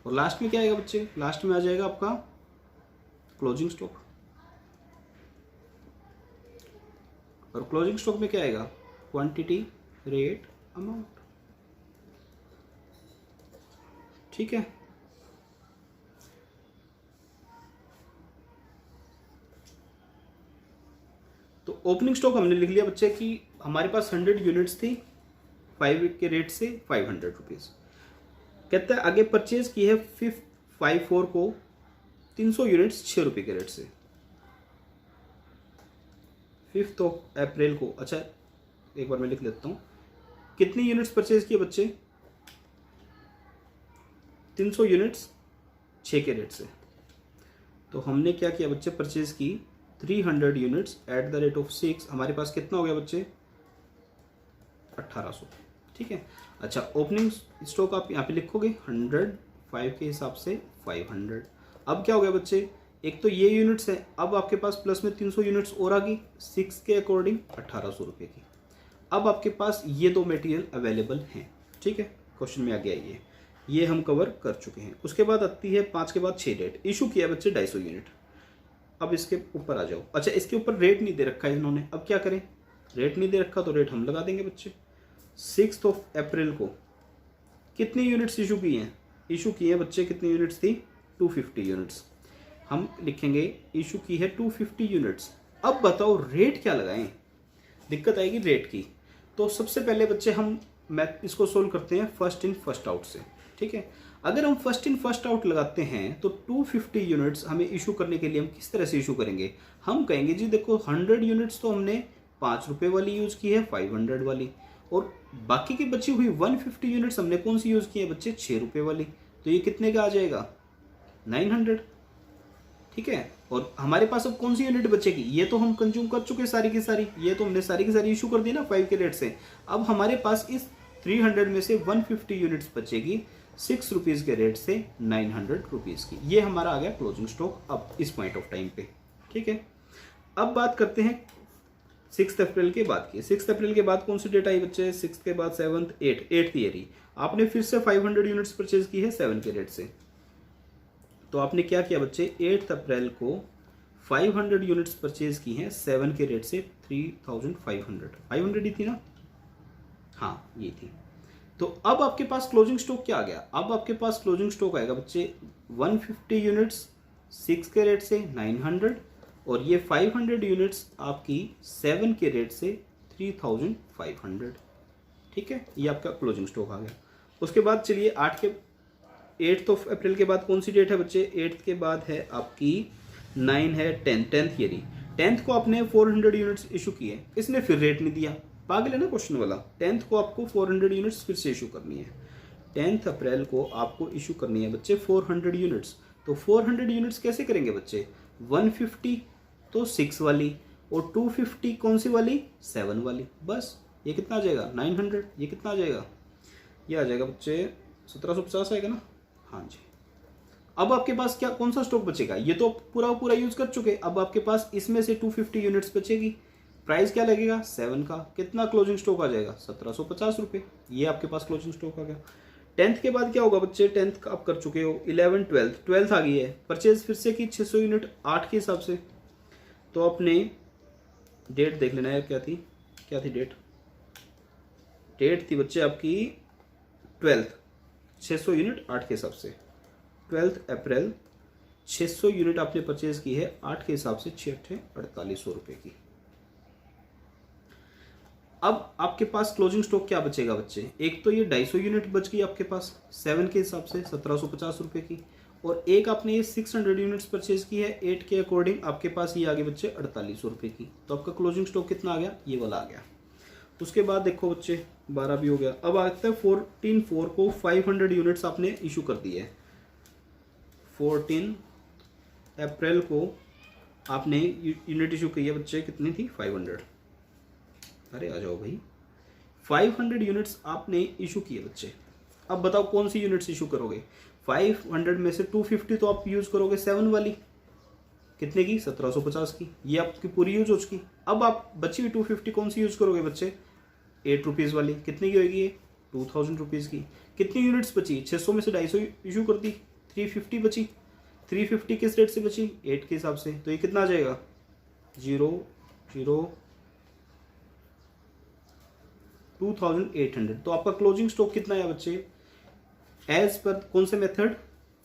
और लास्ट में क्या आएगा बच्चे? लास्ट में आ जाएगा आपका क्लोजिंग स्टॉक। और क्लोजिंग स्टॉक में क्या आएगा? Quantity, rate, amount. ठीक है। तो ओपनिंग स्टॉक हमने लिख लिया बच्चे कि हमारे पास 100 यूनिट्स थी 5 के रेट से 500 रुपीज। कहता है आगे परचेज की है 5/4 को 300 यूनिट्स 6 रुपए के रेट से। 5 अप्रैल को, अच्छा एक बार मैं लिख लेता हूं, कितनी यूनिट्स परचेज किए बच्चे? 300 यूनिट्स 6 के रेट से। तो हमने क्या किया बच्चे? परचेज की 300 units at the rate of 6। हमारे पास कितना हो गया बच्चे? 1800। ठीक है। अच्छा, ओपनिंग स्टॉक आप यहाँ पे लिखोगे 100, 5 के हिसाब से 500। अब क्या हो गया बच्चे? एक तो ये यूनिट्स है, अब आपके पास प्लस में 300 यूनिट्स और आ गई 6 के अकॉर्डिंग 1800 रुपये की। अब आपके पास ये 2 मटेरियल अवेलेबल हैं। ठीक है, क्वेश्चन में आ गया ये हम कवर कर चुके हैं। उसके बाद आती है 5 के बाद 6 डेट। इशू किया बच्चे 250 यूनिट। अब इसके ऊपर आ जाओ। अच्छा, इसके ऊपर रेट नहीं दे रखा है इन्होंने, अब क्या करें? रेट नहीं दे रखा तो रेट हम लगा देंगे बच्चे। 6 अप्रैल को कितनी यूनिट्स इशू की हैं? इशू की है बच्चे कितनी यूनिट्स थी? 250 यूनिट्स। हम लिखेंगे इशू की है 250 यूनिट्स। अब बताओ रेट क्या लगाएं? दिक्कत आएगी रेट की। तो सबसे पहले बच्चे हम मैथ इसको सोल्व करते हैं फर्स्ट इन फर्स्ट आउट से। ठीक है, अगर हम फर्स्ट इन फर्स्ट आउट लगाते हैं तो 250 यूनिट्स हमें इशू करने के लिए हम किस तरह से इशू करेंगे? हम कहेंगे जी देखो 100 यूनिट्स तो हमने 5 रुपये वाली यूज़ की है 500 वाली, और बाकी की बची हुई 150 यूनिट्स हमने कौन सी यूज़ की है बच्चे? 6 रुपये वाली। तो ये कितने का आ जाएगा? 900। ठीक है, और हमारे पास अब कौन सी यूनिट बचेगी? ये तो हम कंज्यूम कर चुके सारी की सारी, ये तो हमने सारी की सारी इशू कर दी ना 5 के रेट से। अब हमारे पास इस 300 में से 150 यूनिट्स बचेगी 6 रुपीज़ के रेट से 900 रुपीज़ की। ये हमारा आ गया क्लोजिंग स्टॉक अब इस पॉइंट ऑफ टाइम पे। ठीक है, अब बात करते हैं 6 अप्रैल के बाद की। 6 अप्रैल के बाद कौन सी डेट आई बच्चे? 6 के बाद 7th 8th ईयर ही आपने फिर से 500 यूनिट्स परचेज की है 7 के रेट से। तो आपने क्या किया बच्चे? 8 अप्रैल को 500 यूनिट्स परचेज की हैं 7 के रेट से 3500। 500 ही थी ना? हाँ ये थी। तो अब आपके पास क्लोजिंग स्टॉक क्या आ गया, अब आपके पास क्लोजिंग स्टॉक आएगा बच्चे 150 यूनिट्स 6 के रेट से 900, और ये 500 यूनिट्स आपकी 7 के रेट से 3500। ठीक है, ये आपका क्लोजिंग स्टॉक आ गया। उसके बाद चलिए 8 अप्रैल के बाद कौन सी डेट है बच्चे, 8 के बाद है आपकी 9 है 10th ये रही। 10th को आपने 400 यूनिट्स इशू किए, इसने फिर रेट नहीं दिया, पागल है ना क्वेश्चन वाला। 10th को आपको 400 यूनिट्स फिर से इशू करनी है। 10th अप्रैल को आपको इशू करनी है बच्चे 400 यूनिट्स। तो 400 यूनिट्स कैसे करेंगे बच्चे, 150 तो 6 वाली, और 250 कौन सी वाली, 7 वाली। बस ये कितना आ जाएगा 900, ये कितना आ जाएगा, ये आ जाएगा बच्चे 1750 आएगा ना। हाँ जी। अब आपके पास क्या कौन सा स्टॉक बचेगा, ये तो पूरा यूज कर चुके। अब आपके पास इसमें से 250 यूनिट्स बचेगी, प्राइस क्या लगेगा 7 का, कितना क्लोजिंग स्टॉक आ जाएगा 1750 रुपये। ये आपके पास क्लोजिंग स्टॉक आ गया। 10th के बाद क्या होगा बच्चे, 10th का आप कर चुके हो, 11 12th आ गई है, परचेज फिर से की 600 यूनिट 8 के हिसाब से। तो अपने डेट देख लेना यार, क्या थी डेट थी बच्चे आपकी 12th, 600 यूनिट 8 के हिसाब से। 12 अप्रैल 600 यूनिट आपने परचेज की है 8 के हिसाब से 4800 रुपये की। अब आपके पास क्लोजिंग स्टॉक क्या बचेगा बच्चे, एक तो ये 250 यूनिट बच गई आपके पास 7 के हिसाब से 1750 रुपये की, और एक आपने ये 600 यूनिट्स परचेज की है 8 के अकॉर्डिंग, आपके पास ये आ गई बच्चे 4800 रुपये की। तो आपका क्लोजिंग स्टॉक कितना आ गया, ये वाला आ गया। उसके बाद देखो बच्चे 12 भी हो गया। अब आता है 14/4 को 500 यूनिट्स आपने इशू कर दी है। 14 अप्रैल को आपने यूनिट इशू की है बच्चे, कितनी थी 500। अरे आ जाओ भाई, 500 यूनिट्स आपने इशू किए बच्चे। अब बताओ कौन सी यूनिट्स इशू करोगे, 500 में से 250 तो आप यूज करोगे 7 वाली, कितने की 1750 की, ये आपकी पूरी यूज हो चुकी। अब आप बची हुई 250 कौन सी यूज करोगे बच्चे, 8 रुपीज़ वाली, कितने की होगी ये 2000 रुपीज़ की। कितनी यूनिट्स बची, 600 में से 250 इशू कर दी, 350 बची। 350 किस रेट से बची, 8 के हिसाब से। तो ये कितना आ जाएगा 2800। तो आपका क्लोजिंग स्टॉक कितना है बच्चे, एज पर कौन से method,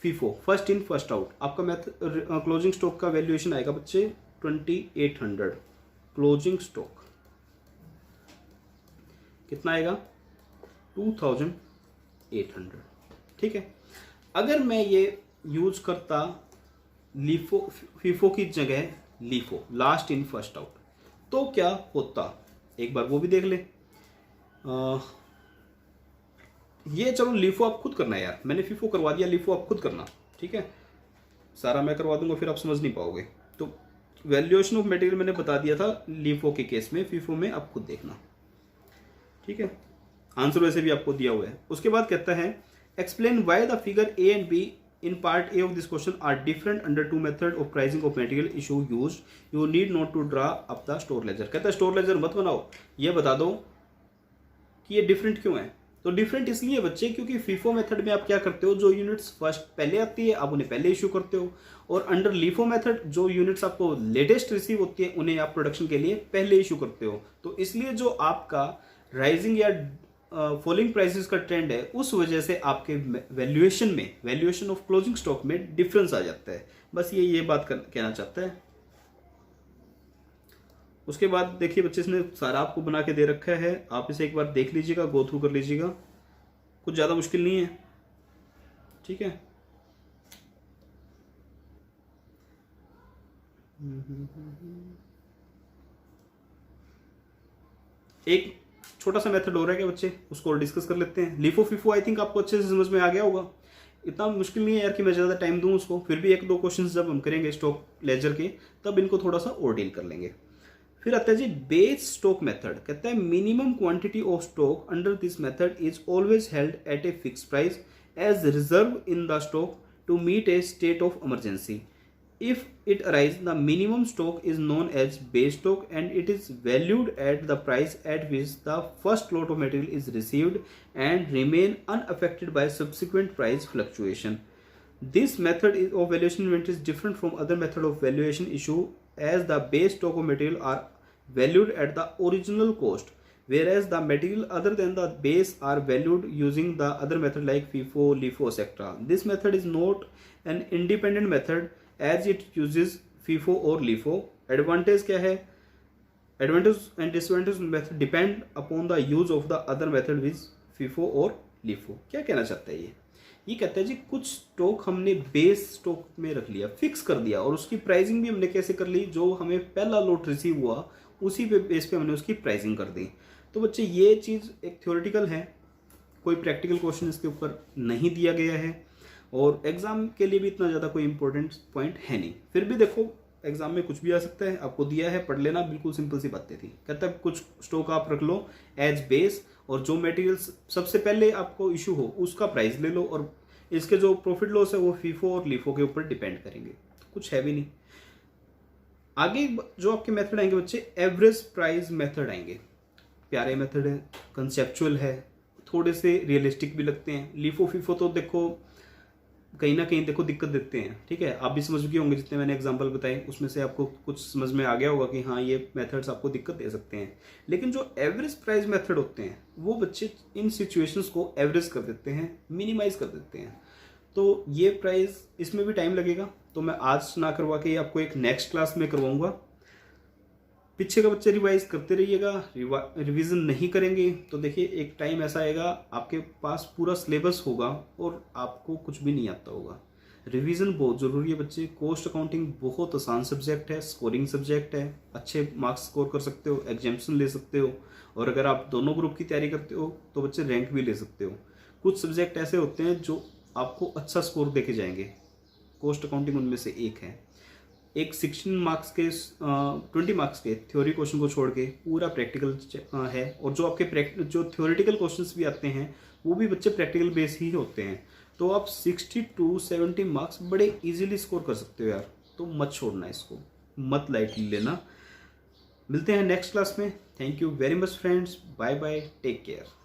FIFO, first in first out. आपका मेथड क्लोजिंग स्टॉक का वैल्यूएशन आएगा बच्चे 2800। क्लोजिंग स्टॉक कितना आएगा 2800। ठीक है। अगर मैं ये यूज करता फीफो की जगह LIFO, last in first out, तो क्या होता, एक बार वो भी देख ले। ये चलो लीफो आप खुद करना है यार, मैंने फीफो करवा दिया, लीफो आप खुद करना। ठीक है, सारा मैं करवा दूंगा, फिर आप समझ नहीं पाओगे। तो वैल्यूएशन ऑफ मटेरियल मैंने बता दिया था लीफो के केस में, फीफो में आप खुद देखना। ठीक है, आंसर वैसे भी आपको दिया हुआ है। उसके बाद कहता है explain why the figure A and B in part A of this question are different under 2 method of pricing of material issue used, you need not to draw up the store ledger. कहता है store laser मत बनाओ, ये बता दो कि ये different क्यों है। तो डिफरेंट इसलिए बच्चे क्योंकि फीफो मेथड में आप क्या करते हो, जो यूनिट्स फर्स्ट पहले आती है आप उन्हें पहले इशू करते हो, और अंडर लीफो मेथड जो यूनिट्स आपको लेटेस्ट रिसीव होती है उन्हें आप प्रोडक्शन के लिए पहले इशू करते हो। तो इसलिए जो आपका राइजिंग या फॉलिंग प्राइसेस का ट्रेंड है, उस वजह से आपके वैल्यूएशन ऑफ क्लोजिंग स्टॉक में डिफरेंस आ जाता है। बस ये बात कहना चाहता है। उसके बाद देखिए बच्चे, इसने सारा आपको बना के दे रखा है, आप इसे एक बार देख लीजिएगा, गो थ्रू कर लीजिएगा, कुछ ज़्यादा मुश्किल नहीं है। ठीक है, एक छोटा सा मेथड हो रहा है क्या बच्चे, उसको और डिस्कस कर लेते हैं। लीफो फीफो आई थिंक आपको अच्छे से समझ में आ गया होगा, इतना मुश्किल नहीं है यार कि मैं ज़्यादा टाइम दूं उसको। फिर भी 1-2 क्वेश्चन जब हम करेंगे स्टॉक लेजर के, तब इनको थोड़ा सा और डील कर लेंगे। फिर आता है जी बेस स्टॉक मेथड। कहता है minimum quantity of stock under this method is always held at a fix price as reserve in the stock to meet a state of emergency. If it arises, the minimum stock is known as base stock and it is valued at the price at which the first lot of material is received and remain unaffected by subsequent price fluctuation. This method of valuation inventory is different from other method of valuation issue as the base stock of material are valued at the original cost whereas the material other than the base are valued using the other method like FIFO, LIFO, etc. This method is not an independent method as it uses FIFO or LIFO. Advantage क्या है? Advantage and disadvantage method depend upon the use of the other method with FIFO और LIFO. क्या कहना चाहता है ये कहता है जी कुछ स्टॉक हमने बेस स्टॉक में रख लिया, फिक्स कर दिया, और उसकी प्राइसिंग भी हमने कैसे कर ली, जो हमें पहला लॉट रिसीव हुआ उसी पे बेस पे हमने उसकी प्राइसिंग कर दी। तो बच्चे ये चीज़ एक थ्योरेटिकल है, कोई प्रैक्टिकल क्वेश्चन इसके ऊपर नहीं दिया गया है और एग्जाम के लिए भी इतना ज़्यादा कोई इंपॉर्टेंट पॉइंट है नहीं। फिर भी देखो एग्जाम में कुछ भी आ सकता है, आपको दिया है पढ़ लेना, बिल्कुल सिंपल सी बातें थी। कहता है कुछ स्टॉक आप रख लो एज बेस और जो मटेरियल्स सबसे पहले आपको इशू हो उसका प्राइस ले लो और इसके जो प्रॉफिट लॉस है वो फीफो और लीफो के ऊपर डिपेंड करेंगे। कुछ है भी नहीं। आगे जो आपके मेथड आएंगे बच्चे एवरेज प्राइस मेथड आएंगे। प्यारे मेथड है, कंसेप्चुअल है, थोड़े से रियलिस्टिक भी लगते हैं। लीफो फीफो तो देखो कहीं ना कहीं देखो दिक्कत देते हैं, ठीक है। आप भी समझ गए होंगे जितने मैंने एग्जांपल बताए उसमें से आपको कुछ समझ में आ गया होगा कि हाँ ये मेथड्स आपको दिक्कत दे सकते हैं। लेकिन जो एवरेज प्राइस मेथड होते हैं वो बच्चे इन सिचुएशंस को एवरेज कर देते हैं, मिनिमाइज कर देते हैं। तो ये प्राइस इसमें भी टाइम लगेगा, तो मैं आज ना करवा के आपको एक नेक्स्ट क्लास में करवाऊंगा। पीछे का बच्चे रिवाइज करते रहिएगा। रिवीजन नहीं करेंगे तो देखिए एक टाइम ऐसा आएगा आपके पास पूरा सिलेबस होगा और आपको कुछ भी नहीं आता होगा। रिवीजन बहुत ज़रूरी है बच्चे। कॉस्ट अकाउंटिंग बहुत आसान सब्जेक्ट है, स्कोरिंग सब्जेक्ट है, अच्छे मार्क्स स्कोर कर सकते हो, एग्जाम्शन ले सकते हो, और अगर आप दोनों ग्रुप की तैयारी करते हो तो बच्चे रैंक भी ले सकते हो। कुछ सब्जेक्ट ऐसे होते हैं जो आपको अच्छा स्कोर देके जाएंगे, कॉस्ट अकाउंटिंग उनमें से एक है। एक 16 मार्क्स के 20 मार्क्स के थ्योरी क्वेश्चन को छोड़ के पूरा प्रैक्टिकल है, और जो आपके जो थ्योरेटिकल क्वेश्चंस भी आते हैं वो भी बच्चे प्रैक्टिकल बेस ही होते हैं। तो आप 60 to 70 मार्क्स बड़े इजीली स्कोर कर सकते हो यार। तो मत छोड़ना, इसको मत लाइटली लेना। मिलते हैं नेक्स्ट क्लास में। Thank you very much friends, bye bye, take care.